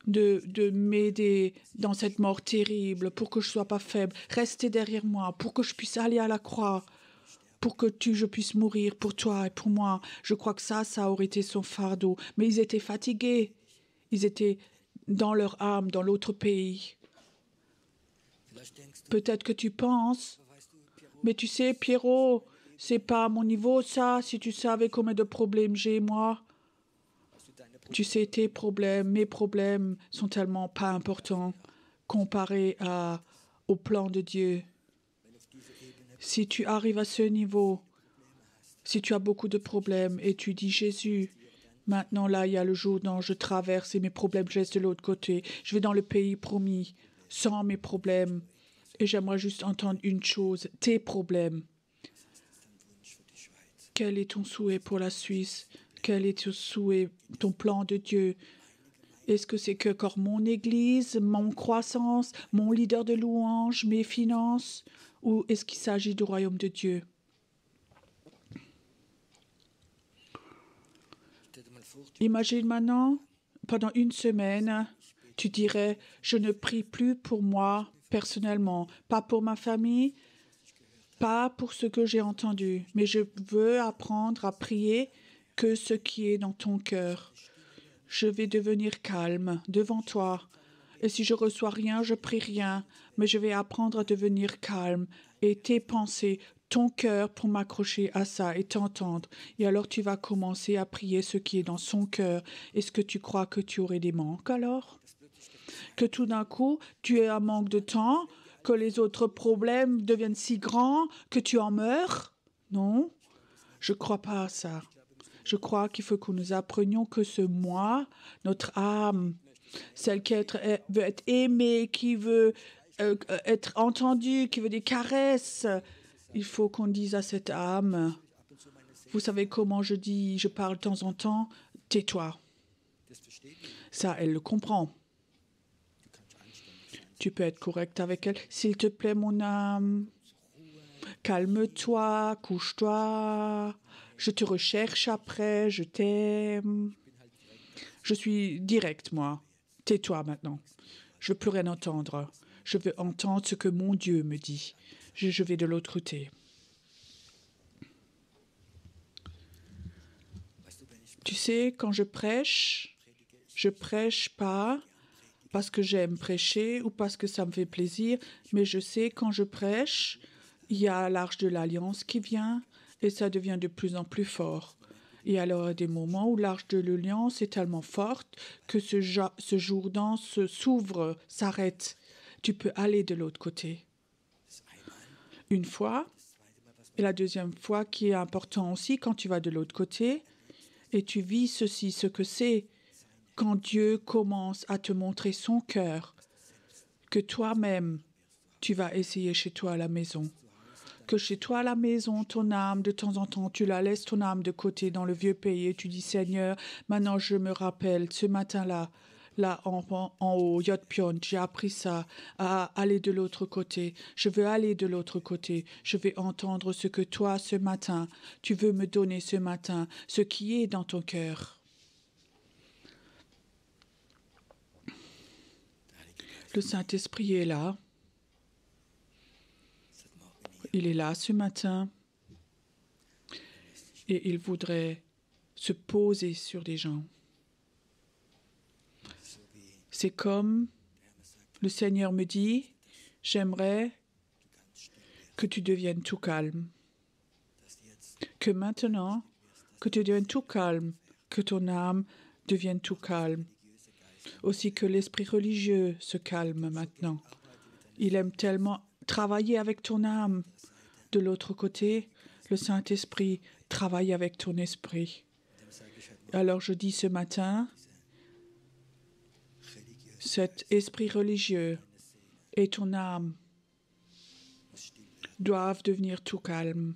de m'aider dans cette mort terrible pour que je ne sois pas faible. Restez derrière moi pour que je puisse aller à la croix, pour que je puisse mourir pour toi et pour moi. Je crois que ça aurait été son fardeau. Mais ils étaient fatigués. Ils étaient dans leur âme, dans l'autre pays. Peut-être que tu penses, mais tu sais, Pierrot, c'est pas à mon niveau ça. Si tu savais combien de problèmes j'ai, moi. Tu sais, tes problèmes, mes problèmes sont tellement pas importants comparés au plan de Dieu. Si tu arrives à ce niveau, si tu as beaucoup de problèmes et tu dis Jésus, maintenant là, il y a le jour dont je traverse et mes problèmes, je laisse de l'autre côté. Je vais dans le pays promis, sans mes problèmes. Et j'aimerais juste entendre une chose, tes problèmes. Quel est ton souhait pour la Suisse? Quel est ton souhait, ton plan de Dieu? Est-ce que c'est que encore mon Église, mon croissance, mon leader de louange, mes finances? Ou est-ce qu'il s'agit du royaume de Dieu? Imagine maintenant, pendant une semaine, tu dirais, je ne prie plus pour moi personnellement, pas pour ma famille, pas pour ce que j'ai entendu, mais je veux apprendre à prier que ce qui est dans ton cœur. Je vais devenir calme devant toi. Et si je reçois rien, je prie rien, mais je vais apprendre à devenir calme et tes pensées, ton cœur pour m'accrocher à ça et t'entendre. Et alors tu vas commencer à prier ce qui est dans son cœur. Est-ce que tu crois que tu aurais des manques alors? Que tout d'un coup, tu aies un manque de temps, que les autres problèmes deviennent si grands que tu en meurs? Non, je ne crois pas à ça. Je crois qu'il faut que nous apprenions que ce moi, notre âme, celle qui veut être aimée, qui veut être entendue, qui veut des caresses, il faut qu'on dise à cette âme, vous savez comment je parle de temps en temps, tais-toi. Ça, elle le comprend. Tu peux être correct avec elle. S'il te plaît, mon âme, calme-toi, couche-toi. Je te recherche après, je t'aime. Je suis direct, moi. Tais-toi maintenant. Je ne veux plus rien entendre. Je veux entendre ce que mon Dieu me dit. Je vais de l'autre côté. Tu sais, quand je prêche pas parce que j'aime prêcher ou parce que ça me fait plaisir, mais je sais quand je prêche, il y a l'Arche de l'Alliance qui vient et ça devient de plus en plus fort. Et alors, il y a des moments où l'Arche de l'Alliance est tellement forte que ce Jourdain s'ouvre, s'arrête. Tu peux aller de l'autre côté. Une fois, et la deuxième fois qui est important aussi, quand tu vas de l'autre côté, et tu vis ceci, ce que c'est, quand Dieu commence à te montrer son cœur, que toi-même, tu vas essayer chez toi à la maison. Que chez toi à la maison, ton âme, de temps en temps, tu la laisses ton âme de côté dans le vieux pays et tu dis, Seigneur, maintenant je me rappelle, ce matin-là, là en haut, Yotpion, j'ai appris ça, à aller de l'autre côté. Je veux aller de l'autre côté. Je vais entendre ce que toi, ce matin, tu veux me donner ce matin, ce qui est dans ton cœur. Le Saint-Esprit est là. Il est là ce matin. Et il voudrait se poser sur des gens. C'est comme le Seigneur me dit, j'aimerais que tu deviennes tout calme. Que maintenant, que tu deviennes tout calme, que ton âme devienne tout calme. Aussi que l'esprit religieux se calme maintenant. Il aime tellement travailler avec ton âme. De l'autre côté, le Saint-Esprit travaille avec ton esprit. Alors je dis ce matin, cet esprit religieux et ton âme doivent devenir tout calmes.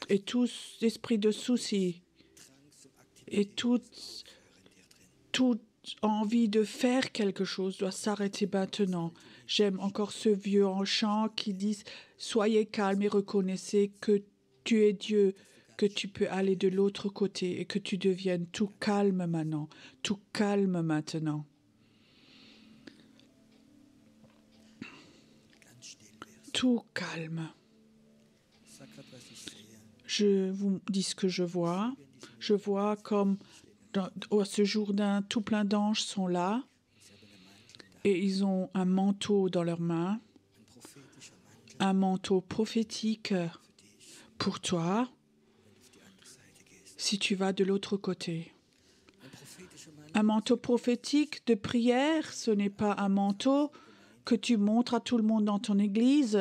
Et tout esprit de souci et toute envie de faire quelque chose doit s'arrêter maintenant. J'aime encore ce vieux chant qui dit « Soyez calmes et reconnaissez que tu es Dieu, que tu peux aller de l'autre côté et que tu deviennes tout calme maintenant, tout calme maintenant. Tout calme. Je vous dis ce que je vois. Je vois comme à ce Jourdain, tout plein d'anges sont là et ils ont un manteau dans leurs mains, un manteau prophétique pour toi si tu vas de l'autre côté. Un manteau prophétique de prière, ce n'est pas un manteau que tu montres à tout le monde dans ton église,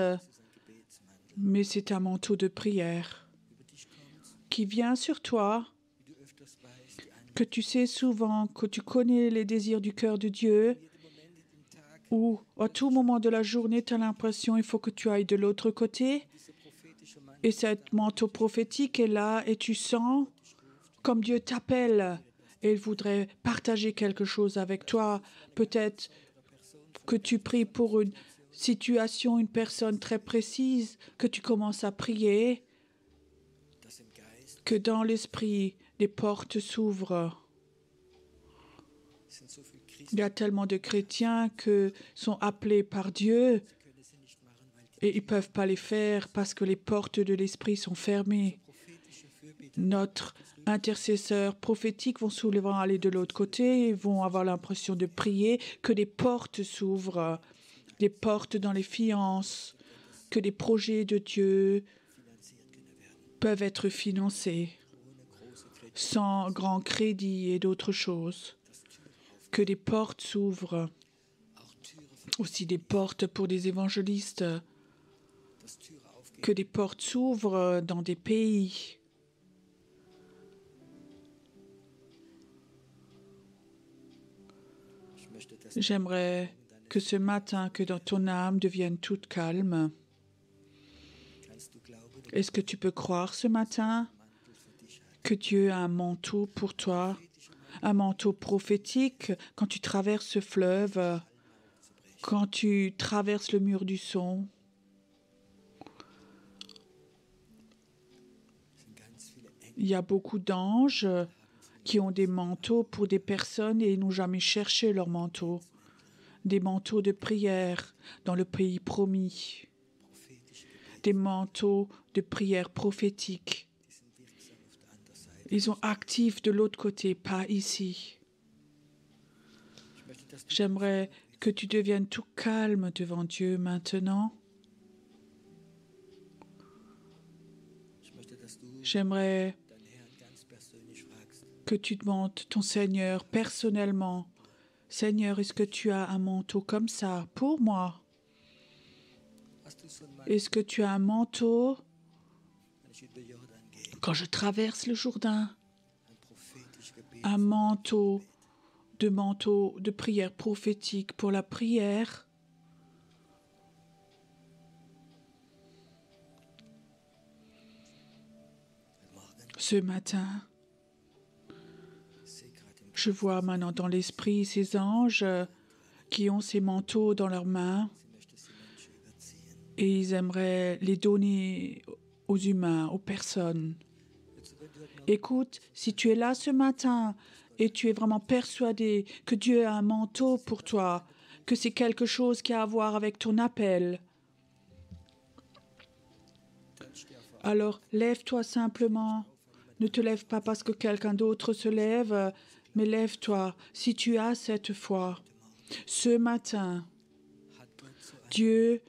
mais c'est un manteau de prière qui vient sur toi, que tu sais souvent, que tu connais les désirs du cœur de Dieu, ou à tout moment de la journée, tu as l'impression qu'il faut que tu ailles de l'autre côté, et cet manteau prophétique est là, et tu sens comme Dieu t'appelle, et il voudrait partager quelque chose avec toi. Peut-être que tu pries pour une situation, une personne très précise, que tu commences à prier, que dans l'esprit, des portes s'ouvrent. Il y a tellement de chrétiens qui sont appelés par Dieu et ils ne peuvent pas les faire parce que les portes de l'esprit sont fermées. Notre intercesseurs prophétiques vont souvent aller de l'autre côté et vont avoir l'impression de prier, que des portes s'ouvrent, des portes dans les finances, que des projets de Dieu peuvent être financés sans grand crédit et d'autres choses, que des portes s'ouvrent, aussi des portes pour des évangélistes, que des portes s'ouvrent dans des pays. J'aimerais que ce matin, que dans ton âme devienne toute calme. Est-ce que tu peux croire ce matin que Dieu a un manteau pour toi, un manteau prophétique quand tu traverses ce fleuve, quand tu traverses le mur du son? Il y a beaucoup d'anges qui ont des manteaux pour des personnes et ils n'ont jamais cherché leur manteau. Des manteaux de prière dans le pays promis. Des manteaux de prière prophétique. Ils sont actifs de l'autre côté, pas ici. J'aimerais que tu deviennes tout calme devant Dieu maintenant. J'aimerais que tu demandes ton Seigneur personnellement. Seigneur, est-ce que tu as un manteau comme ça pour moi? Est-ce que tu as un manteau quand je traverse le Jourdain? Un manteau de prière prophétique pour la prière? Ce matin, je vois maintenant dans l'esprit ces anges qui ont ces manteaux dans leurs mains et ils aimeraient les donner aux humains, aux personnes. Écoute, si tu es là ce matin et tu es vraiment persuadé que Dieu a un manteau pour toi, que c'est quelque chose qui a à voir avec ton appel, alors lève-toi simplement. Ne te lève pas parce que quelqu'un d'autre se lève, mais lève-toi si tu as cette foi. Ce matin, Dieu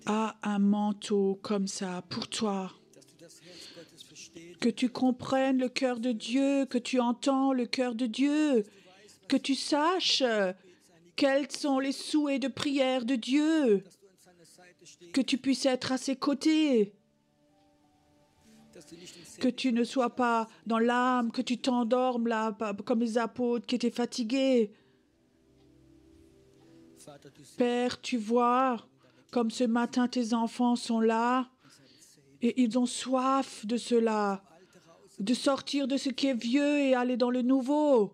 a un manteau comme ça pour toi. Que tu comprennes le cœur de Dieu, que tu entends le cœur de Dieu, que tu saches quels sont les souhaits de prière de Dieu, que tu puisses être à ses côtés, que tu ne sois pas dans l'âme, que tu t'endormes là, comme les apôtres qui étaient fatigués. Père, tu vois, comme ce matin tes enfants sont là et ils ont soif de cela, de sortir de ce qui est vieux et aller dans le nouveau.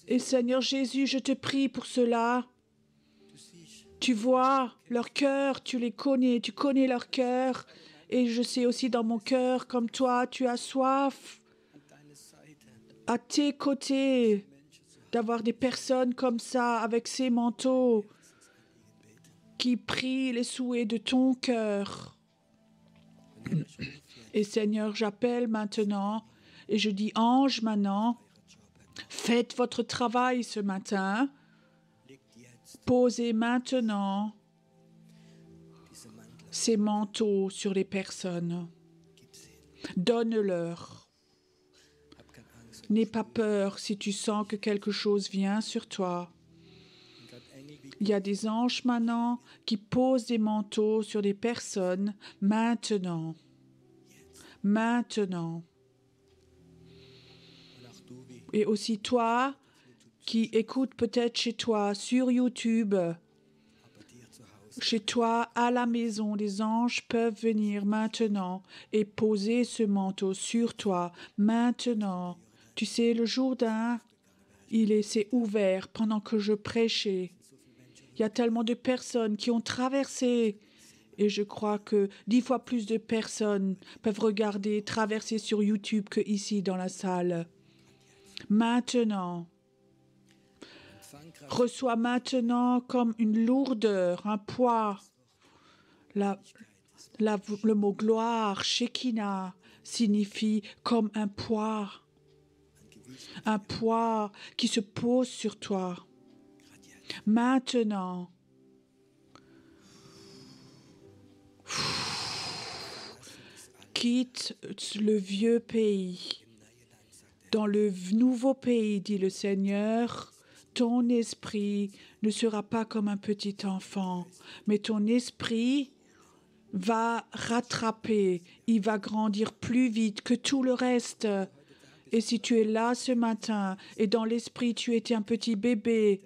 Et Seigneur Jésus, je te prie pour cela. Tu vois leur cœur, tu les connais, tu connais leur cœur Et je sais aussi dans mon cœur, comme toi, tu as soif à tes côtés d'avoir des personnes comme ça, avec ces manteaux, qui prient les souhaits de ton cœur. Et Seigneur, j'appelle maintenant et je dis, ange maintenant, faites votre travail ce matin. Posez maintenant ces manteaux sur les personnes. Donne-leur. N'aie pas peur si tu sens que quelque chose vient sur toi. Il y a des anges maintenant qui posent des manteaux sur des personnes maintenant. Maintenant. Et aussi toi qui écoutes peut-être chez toi sur YouTube, chez toi à la maison, les anges peuvent venir maintenant et poser ce manteau sur toi maintenant. Tu sais, le Jourdain, c'est ouvert pendant que je prêchais. Il y a tellement de personnes qui ont traversé. Et je crois que 10 fois plus de personnes peuvent regarder, traverser sur YouTube que ici dans la salle. Maintenant. Reçois maintenant comme une lourdeur, un poids. Le mot gloire, Shekinah, signifie comme un poids qui se pose sur toi. Maintenant. Quitte le vieux pays. Dans le nouveau pays, dit le Seigneur, ton esprit ne sera pas comme un petit enfant, mais ton esprit va rattraper, il va grandir plus vite que tout le reste. Et si tu es là ce matin et dans l'esprit tu étais un petit bébé,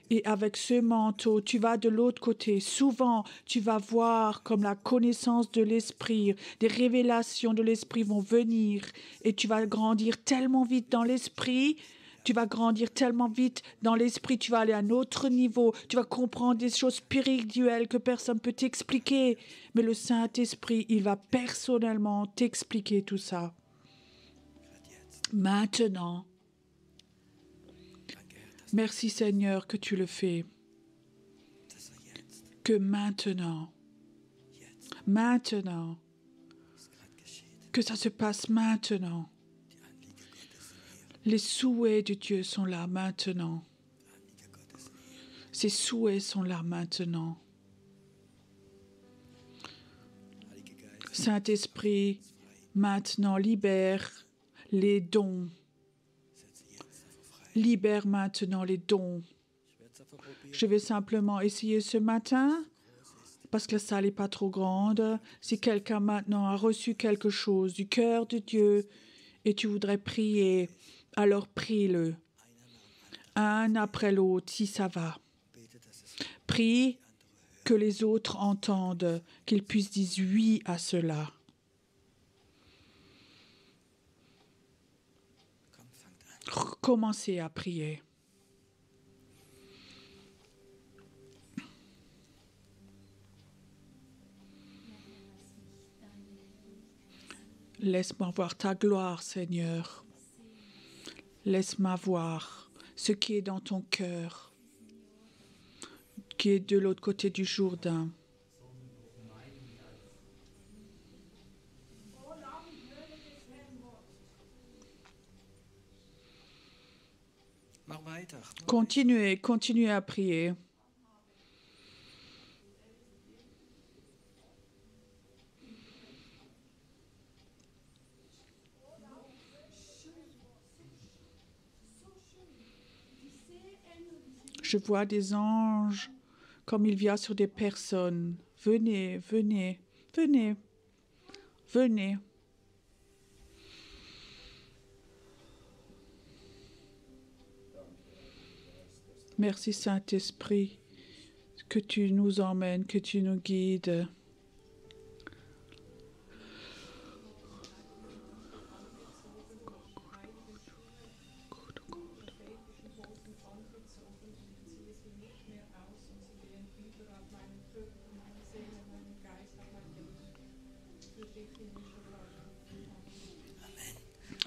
et avec ce manteau, tu vas de l'autre côté. Souvent, tu vas voir comme la connaissance de l'esprit, des révélations de l'esprit vont venir et tu vas grandir tellement vite dans l'esprit. Tu vas grandir tellement vite dans l'esprit, tu vas aller à un autre niveau. Tu vas comprendre des choses spirituelles que personne ne peut t'expliquer. Mais le Saint-Esprit, il va personnellement t'expliquer tout ça. Maintenant. Merci Seigneur que tu le fais. Que maintenant, que ça se passe maintenant. Les souhaits de Dieu sont là maintenant. Ses souhaits sont là maintenant. Saint-Esprit, maintenant libère les dons. Libère maintenant les dons. Je vais simplement essayer ce matin, parce que la salle n'est pas trop grande. Si quelqu'un maintenant a reçu quelque chose du cœur de Dieu et tu voudrais prier, alors prie-le. Un après l'autre, si ça va. Prie que les autres entendent, qu'ils puissent dire oui à cela. Commencez à prier. Laisse-moi voir ta gloire, Seigneur. Laisse-moi voir ce qui est dans ton cœur, qui est de l'autre côté du Jourdain. Continuez à prier. Je vois des anges comme il vient sur des personnes. Venez, venez, venez, venez. Merci Saint-Esprit, que tu nous emmènes, que tu nous guides.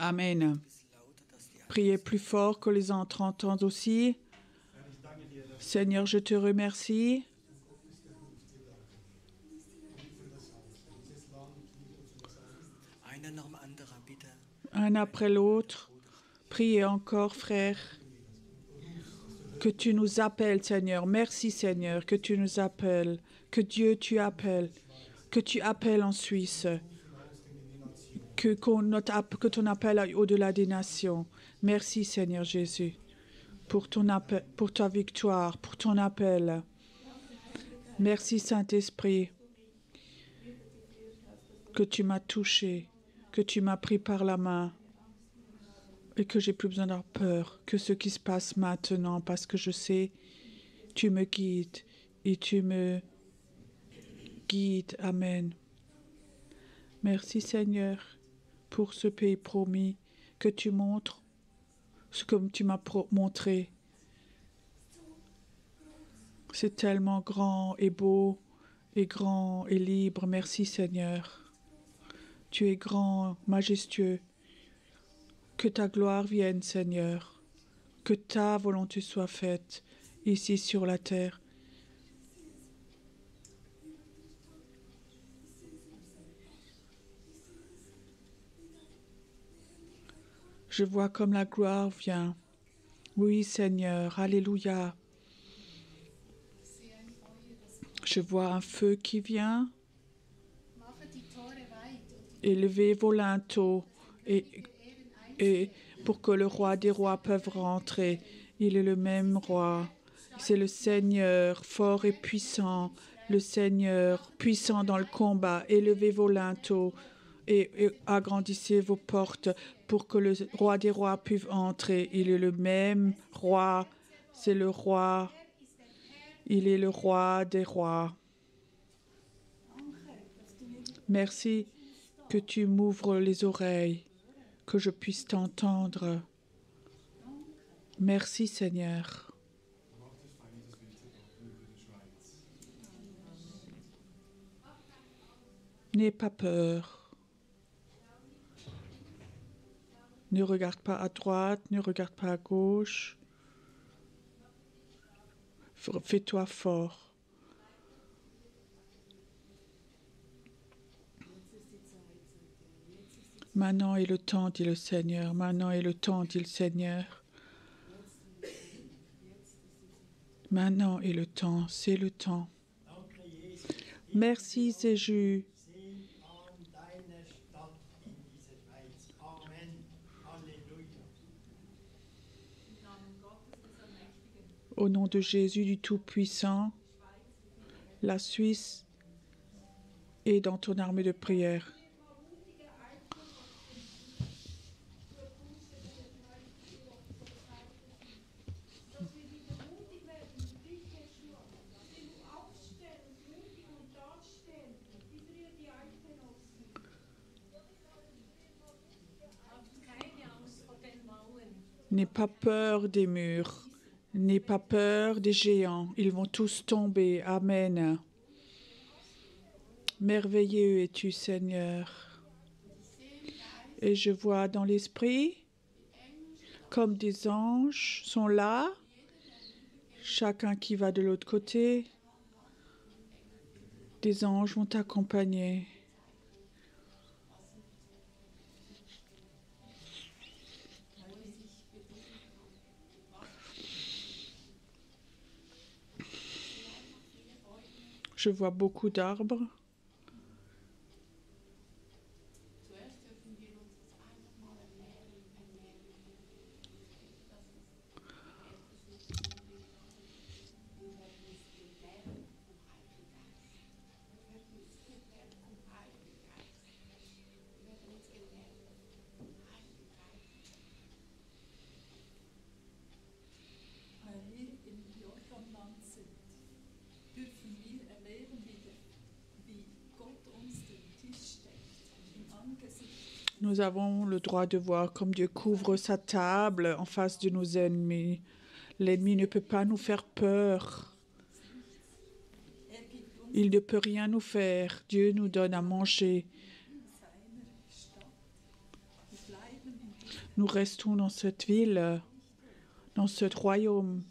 Amen. Priez plus fort que les autres entendent aussi. Seigneur, je te remercie. Un après l'autre. Priez encore, frère. Que tu nous appelles, Seigneur. Merci, Seigneur, que tu nous appelles. Que Dieu, tu appelles. Que tu appelles en Suisse. Que ton appel aille au-delà des nations. Merci, Seigneur Jésus, pour ton appel, pour ta victoire, pour ton appel. Merci, Saint-Esprit, que tu m'as touché, que tu m'as pris par la main et que j'ai plus besoin d'avoir peur que ce qui se passe maintenant, parce que je sais, tu me guides et tu me guides. Amen. Merci, Seigneur, pour ce pays promis que tu montres, ce que tu m'as montré. C'est tellement grand et beau et grand et libre. Merci, Seigneur. Tu es grand, majestueux. Que ta gloire vienne, Seigneur. Que ta volonté soit faite ici sur la terre. Je vois comme la gloire vient. Oui, Seigneur, alléluia. Je vois un feu qui vient. Élevez vos linteaux et pour que le roi des rois puisse rentrer. Il est le même roi. C'est le Seigneur fort et puissant, le Seigneur puissant dans le combat. Élevez vos linteaux et agrandissez vos portes pour que le roi des rois puisse entrer. Il est le même roi, c'est le roi, il est le roi des rois. Merci que tu m'ouvres les oreilles, que je puisse t'entendre. Merci, Seigneur. N'aie pas peur. Ne regarde pas à droite, ne regarde pas à gauche. Fais-toi fort. Maintenant est le temps, dit le Seigneur. Maintenant est le temps, dit le Seigneur. Maintenant est le temps, c'est le temps. Merci, Jésus. Au nom de Jésus du Tout-Puissant, la Suisse est dans ton armée de prière. N'aie pas peur des murs. N'aie pas peur des géants. Ils vont tous tomber. Amen. Merveilleux es-tu, Seigneur. Et je vois dans l'esprit comme des anges sont là. Chacun qui va de l'autre côté. Des anges vont t'accompagner. Je vois beaucoup d'arbres. Nous avons le droit de voir comme Dieu couvre sa table en face de nos ennemis. L'ennemi ne peut pas nous faire peur. Il ne peut rien nous faire. Dieu nous donne à manger. Nous restons dans cette ville, dans ce royaume.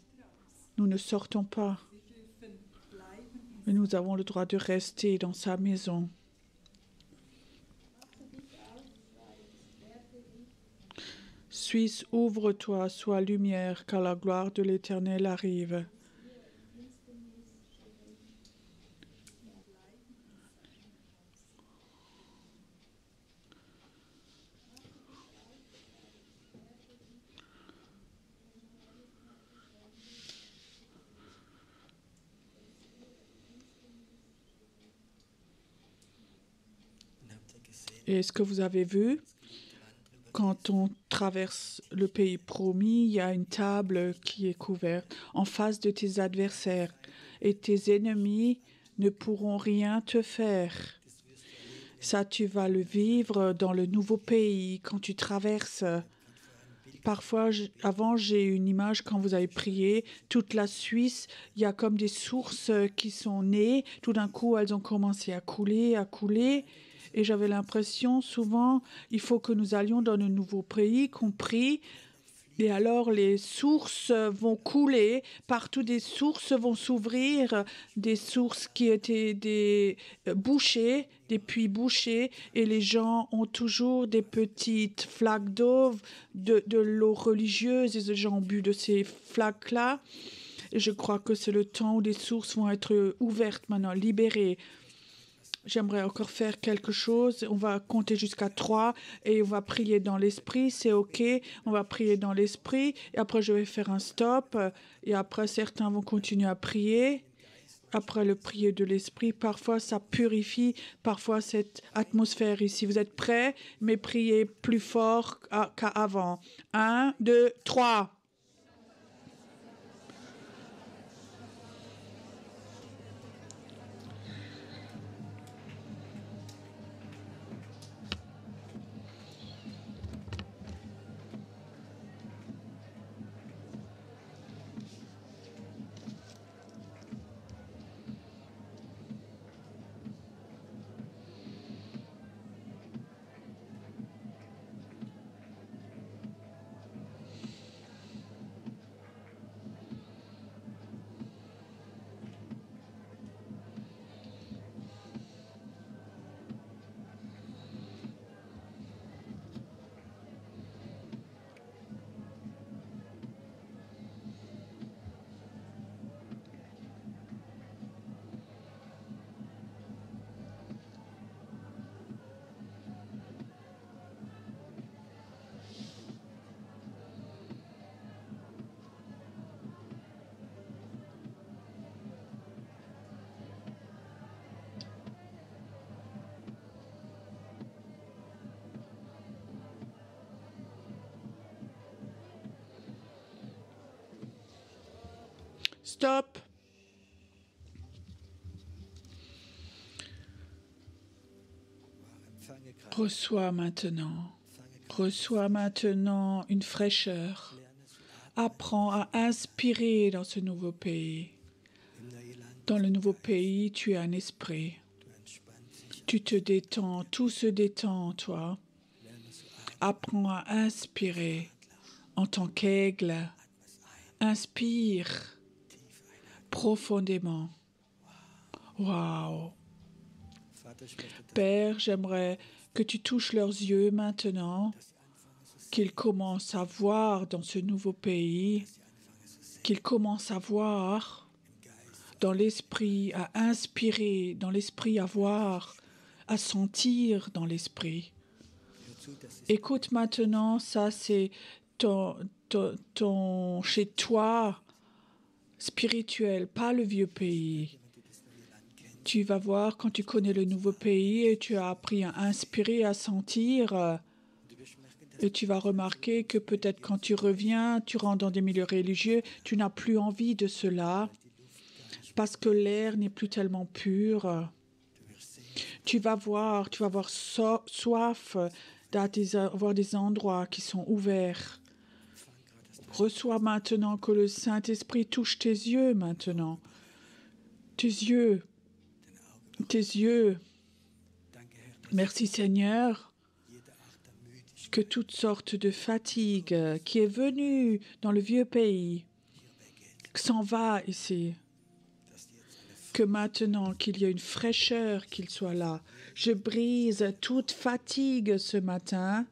Nous ne sortons pas. Mais nous avons le droit de rester dans sa maison. Suisse, ouvre-toi, sois lumière, car la gloire de l'Éternel arrive. Et est-ce que vous avez vu, quand on traverse le pays promis, il y a une table qui est couverte en face de tes adversaires et tes ennemis ne pourront rien te faire. Ça, tu vas le vivre dans le nouveau pays quand tu traverses. Parfois, avant, j'ai une image quand vous avez prié, toute la Suisse, il y a comme des sources qui sont nées. Tout d'un coup, elles ont commencé à couler, à couler. Et j'avais l'impression, souvent, il faut que nous allions dans le nouveau pays, qu'on prie. Et alors, les sources vont couler. Partout, des sources vont s'ouvrir. Des sources qui étaient des bouchées, des puits bouchés. Et les gens ont toujours des petites flaques d'eau, de l'eau religieuse. Et les gens ont bu de ces flaques-là. Et je crois que c'est le temps où les sources vont être ouvertes maintenant, libérées. J'aimerais encore faire quelque chose. On va compter jusqu'à 3 et on va prier dans l'esprit. C'est OK. On va prier dans l'esprit. Et après, je vais faire un stop. Et après, certains vont continuer à prier. Après le prier de l'esprit, parfois, ça purifie. Parfois, cette atmosphère ici. Vous êtes prêts? Mais priez plus fort qu'avant. 1, 2, 3. Stop. Reçois maintenant une fraîcheur. Apprends à inspirer dans ce nouveau pays. Dans le nouveau pays, tu as un esprit. Tu te détends, tout se détend en toi. Apprends à inspirer en tant qu'aigle. Inspire profondément. Waouh! Père, j'aimerais que tu touches leurs yeux maintenant, qu'ils commencent à voir dans ce nouveau pays, qu'ils commencent à voir dans l'esprit, à inspirer dans l'esprit, à voir, à sentir dans l'esprit. Écoute maintenant, ça c'est ton chez toi spirituel, pas le vieux pays. Tu vas voir quand tu connais le nouveau pays et tu as appris à inspirer, à sentir. Et tu vas remarquer que peut-être quand tu reviens, tu rentres dans des milieux religieux, tu n'as plus envie de cela parce que l'air n'est plus tellement pur. Tu vas voir soif d'avoir des endroits qui sont ouverts. Reçois maintenant que le Saint-Esprit touche tes yeux maintenant. Tes yeux. Tes yeux. Merci Seigneur. que toutes sortes de fatigue qui est venue dans le vieux pays s'en va ici. Que maintenant qu'il y a une fraîcheur qu'il soit là. Je brise toute fatigue ce matin.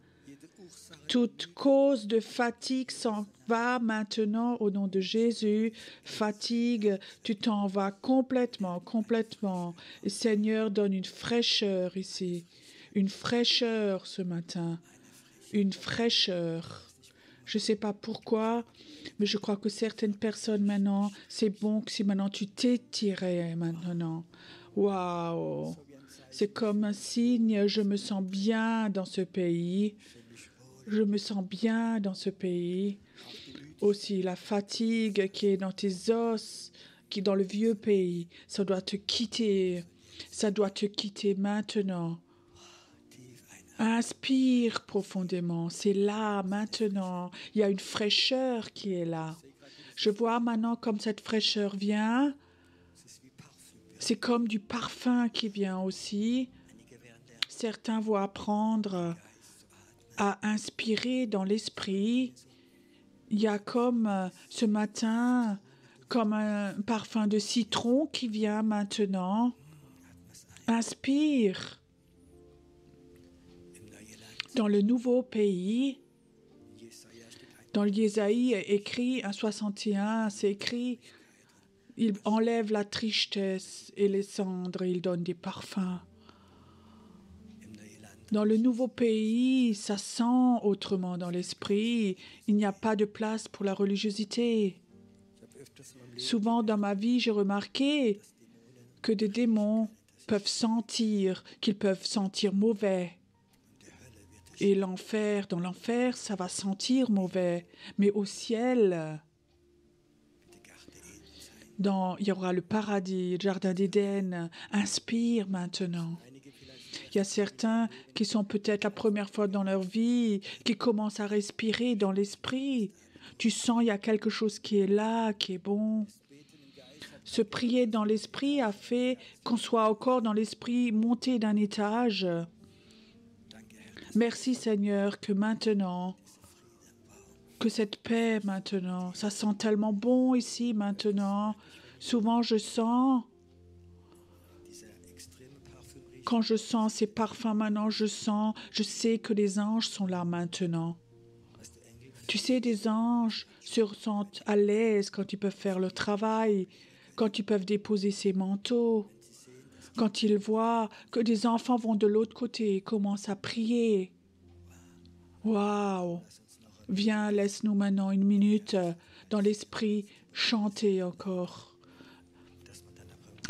Toute cause de fatigue s'en va maintenant au nom de Jésus. Fatigue, tu t'en vas complètement, complètement. Et Seigneur, donne une fraîcheur ici. Une fraîcheur ce matin. Une fraîcheur. Je ne sais pas pourquoi, mais je crois que certaines personnes maintenant, c'est bon que si maintenant tu t'étirais maintenant. Waouh! C'est comme un signe, je me sens bien dans ce pays. Je me sens bien dans ce pays. Aussi, la fatigue qui est dans tes os, qui est dans le vieux pays, ça doit te quitter. Ça doit te quitter maintenant. Inspire profondément. C'est là, maintenant. Il y a une fraîcheur qui est là. Je vois maintenant comme cette fraîcheur vient. C'est comme du parfum qui vient aussi. Certains vont apprendre à inspirer dans l'esprit. Il y a comme ce matin, comme un parfum de citron qui vient maintenant. Inspire. Dans le nouveau pays, dans l'Ésaïe écrit, 1,61, c'est écrit, il enlève la tristesse et les cendres, et il donne des parfums. Dans le nouveau pays, ça sent autrement dans l'esprit. Il n'y a pas de place pour la religiosité. Souvent dans ma vie, j'ai remarqué que des démons peuvent sentir, qu'ils peuvent sentir mauvais. Et l'enfer, dans l'enfer, ça va sentir mauvais. Mais au ciel, il y aura le paradis, le jardin d'Éden. Inspire maintenant. Il y a certains qui sont peut-être la première fois dans leur vie, qui commencent à respirer dans l'esprit. Tu sens il y a quelque chose qui est là, qui est bon. Se prier dans l'esprit a fait qu'on soit encore dans l'esprit monté d'un étage. Merci Seigneur que maintenant, que cette paix maintenant, ça sent tellement bon ici maintenant. Souvent je sens, quand je sens ces parfums maintenant, je sais que les anges sont là maintenant. Tu sais, des anges se sentent à l'aise quand ils peuvent faire le travail, quand ils peuvent déposer ces manteaux. Quand ils voient que des enfants vont de l'autre côté et commencent à prier. Waouh! Viens, laisse-nous maintenant une minute dans l'esprit chanter encore.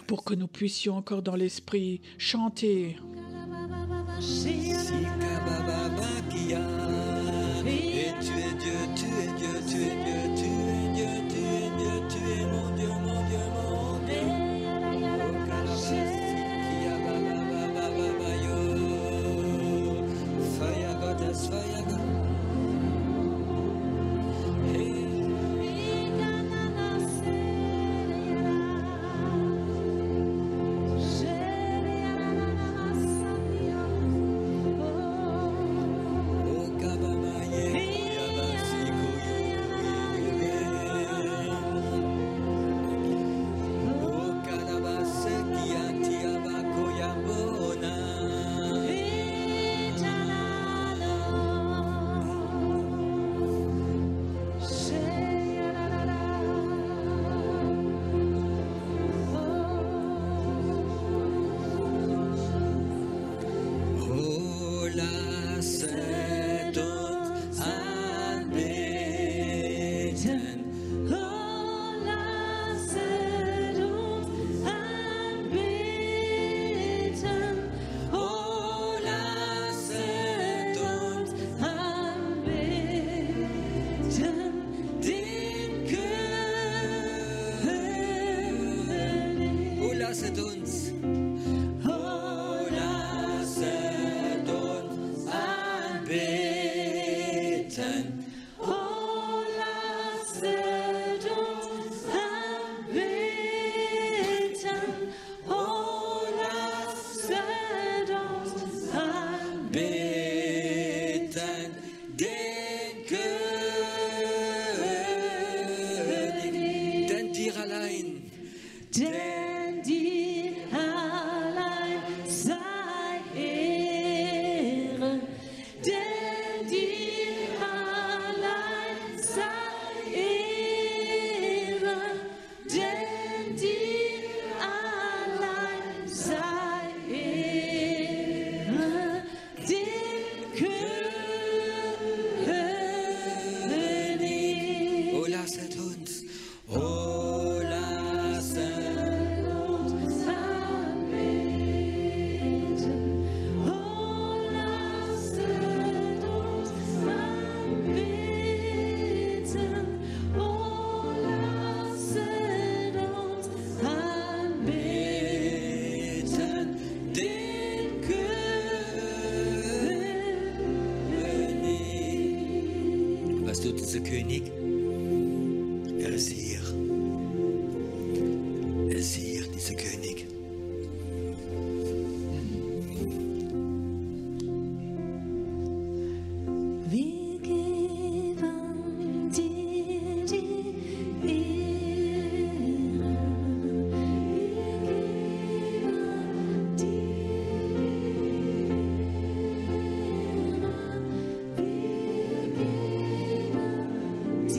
Pour que nous puissions encore dans l'esprit chanter. Et tu es Dieu, tu es Dieu, tu es Dieu, tu es Dieu, tu es Dieu, tu es mon Dieu, mon Dieu, mon Dieu. dieser König. Er ist hier. Er ist hier, dieser König. Wir geben dir die Ehre. Wir geben dir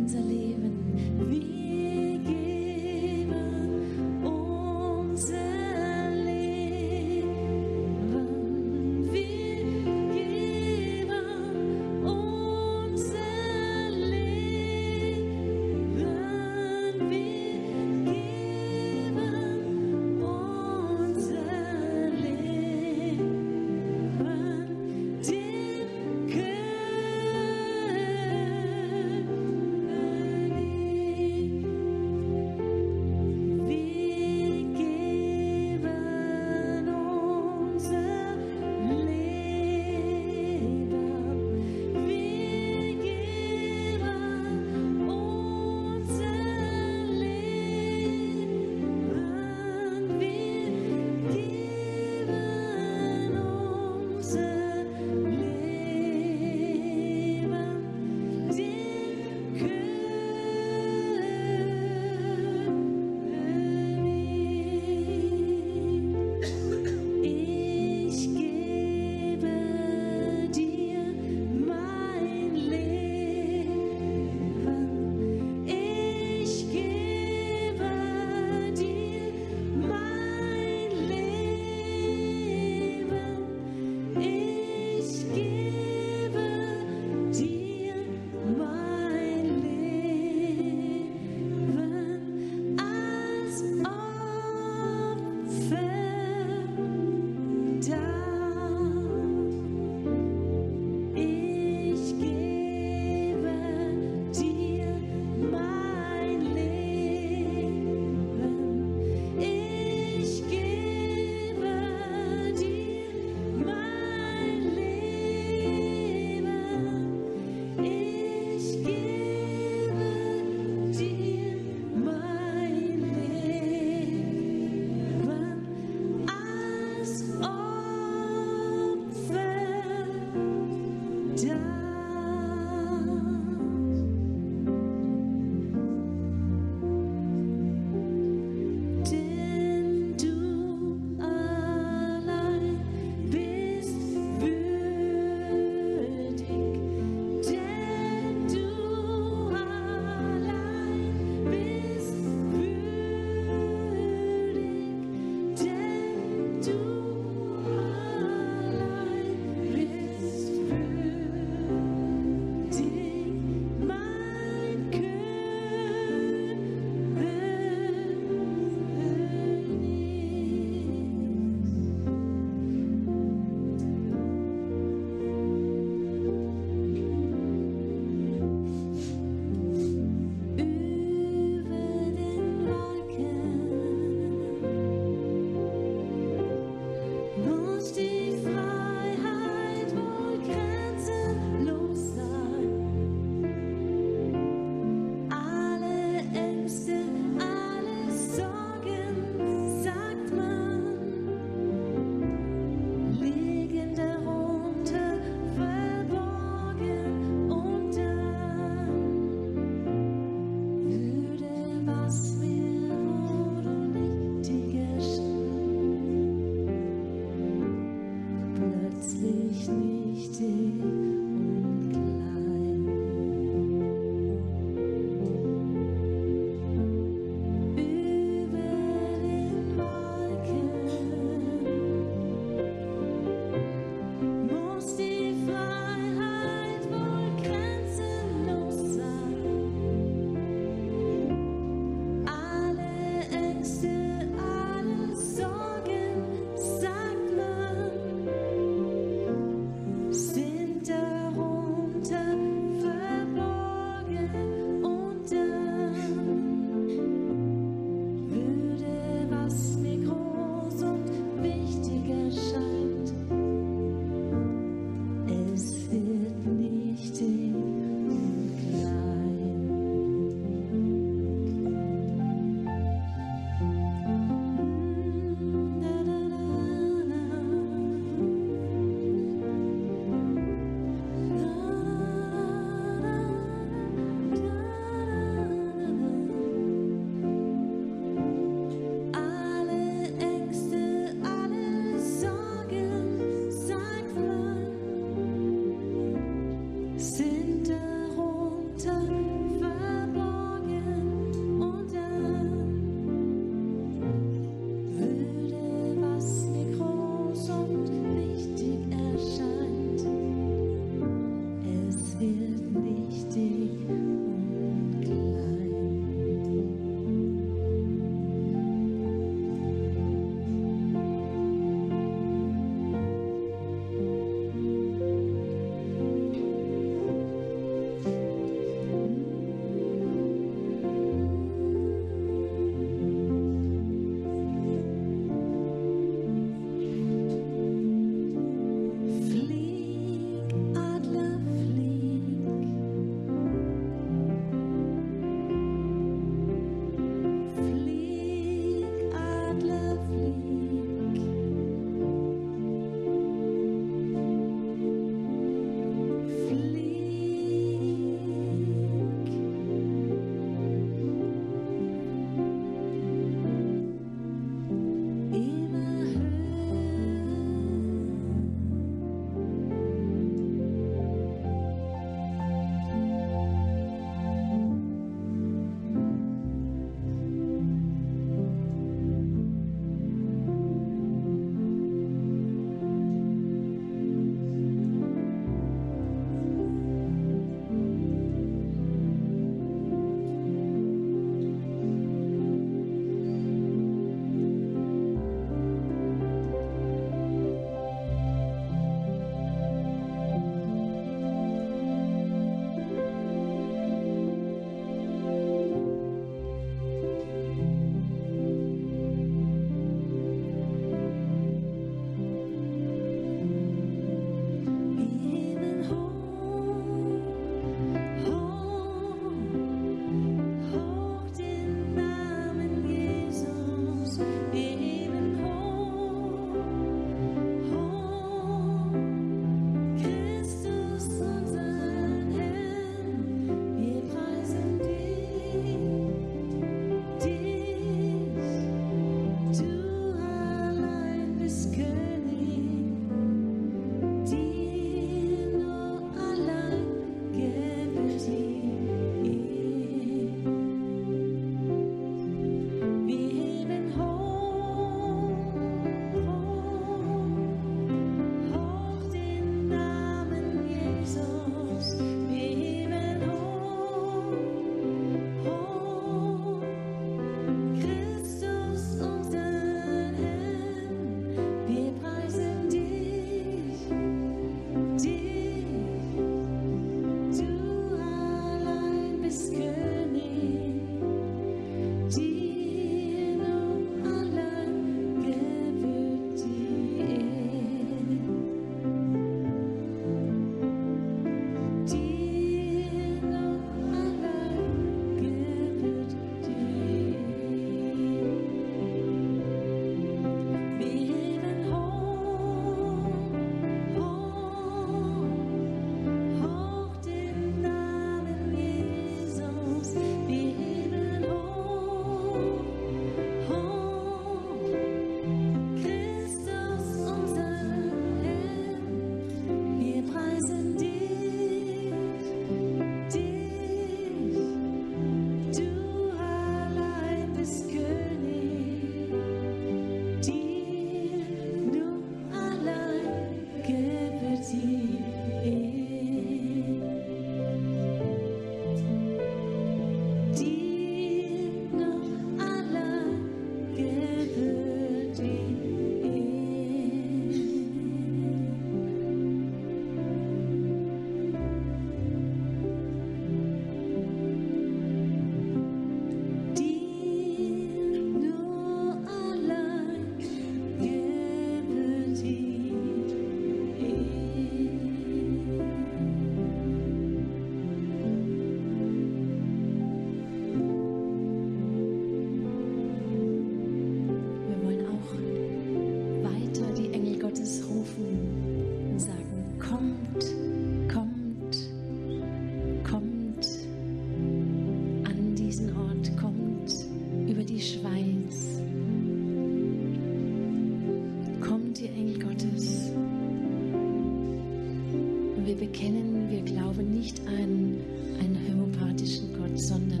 bekennen, wir glauben nicht an einen homöopathischen Gott, sondern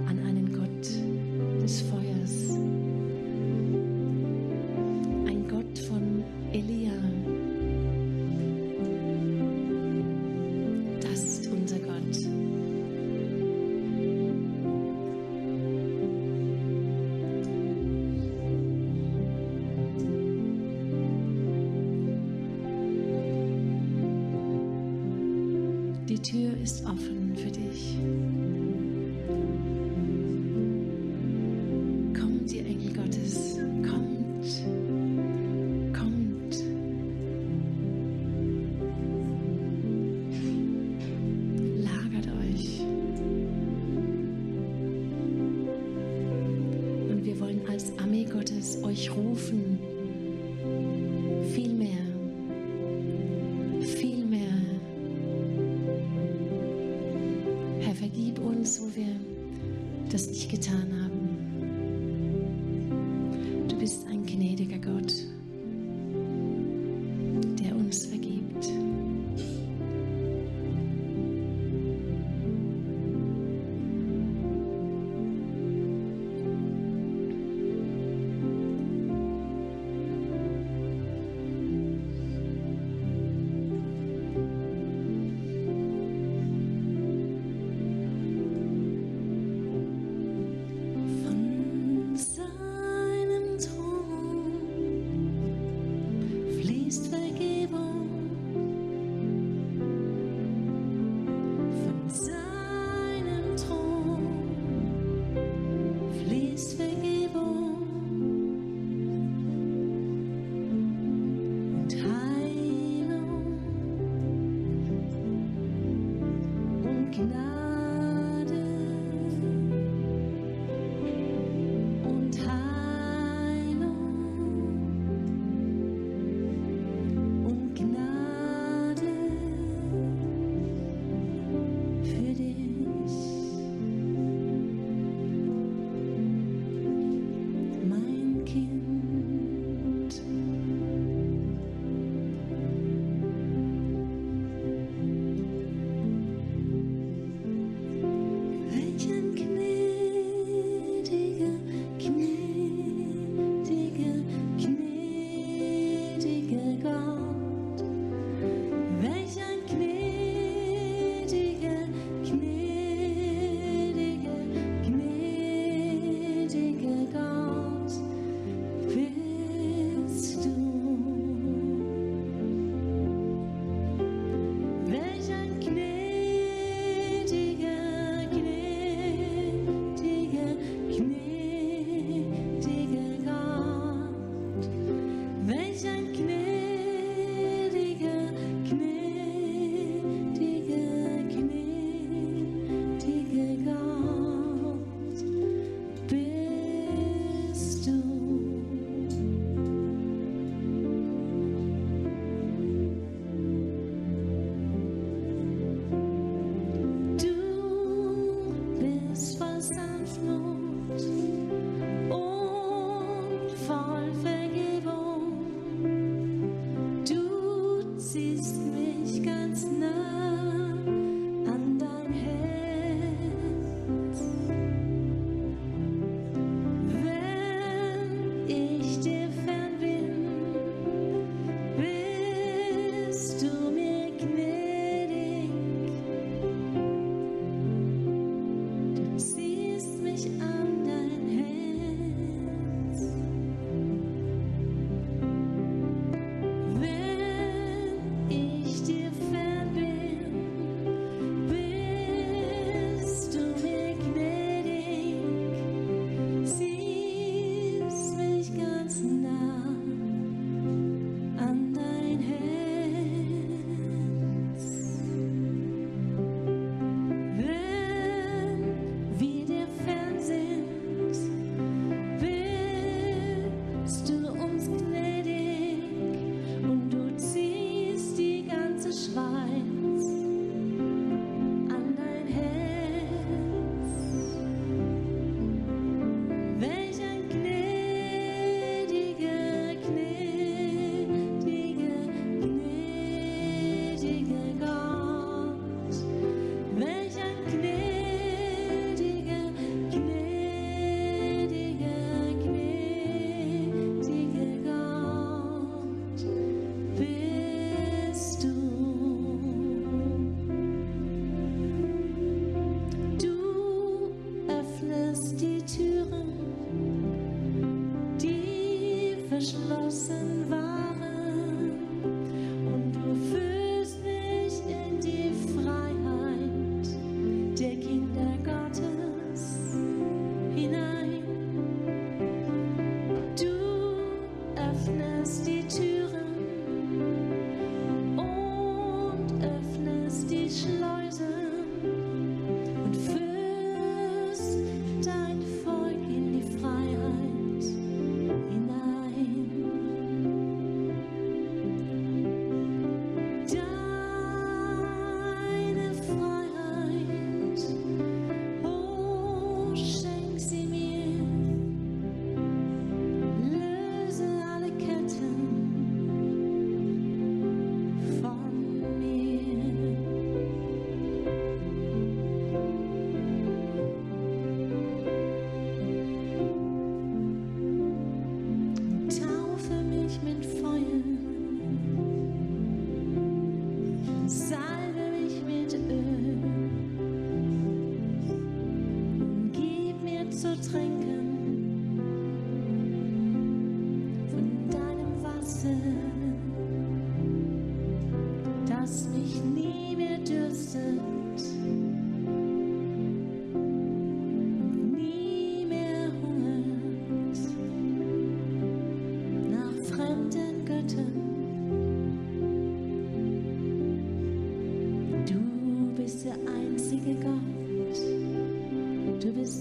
an einen Gott des Feuers. Ein Gott von Elia. Das ist unser Gott. Die Tür ist offen für dich. Kommt, ihr Engel Gottes, kommt, kommt. Lagert euch. Und wir wollen als Armee Gottes euch rufen. Viel mehr. Viel mehr. Herr, vergib uns, wo wir das nicht getan haben. Du bist ein gnädiger Gott, der uns vergibt. Von seinem Thron fließt Vergebung. Von seinem Thron fließt Vergebung und Heilung und Gnade. Und Heilung und Gnade für dich, mein Kind.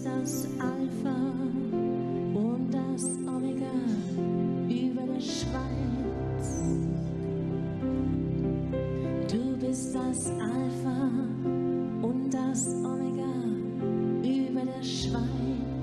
bist das Alpha und das Omega über der Schweiz. Du bist das Alpha und das Omega über der Schweiz.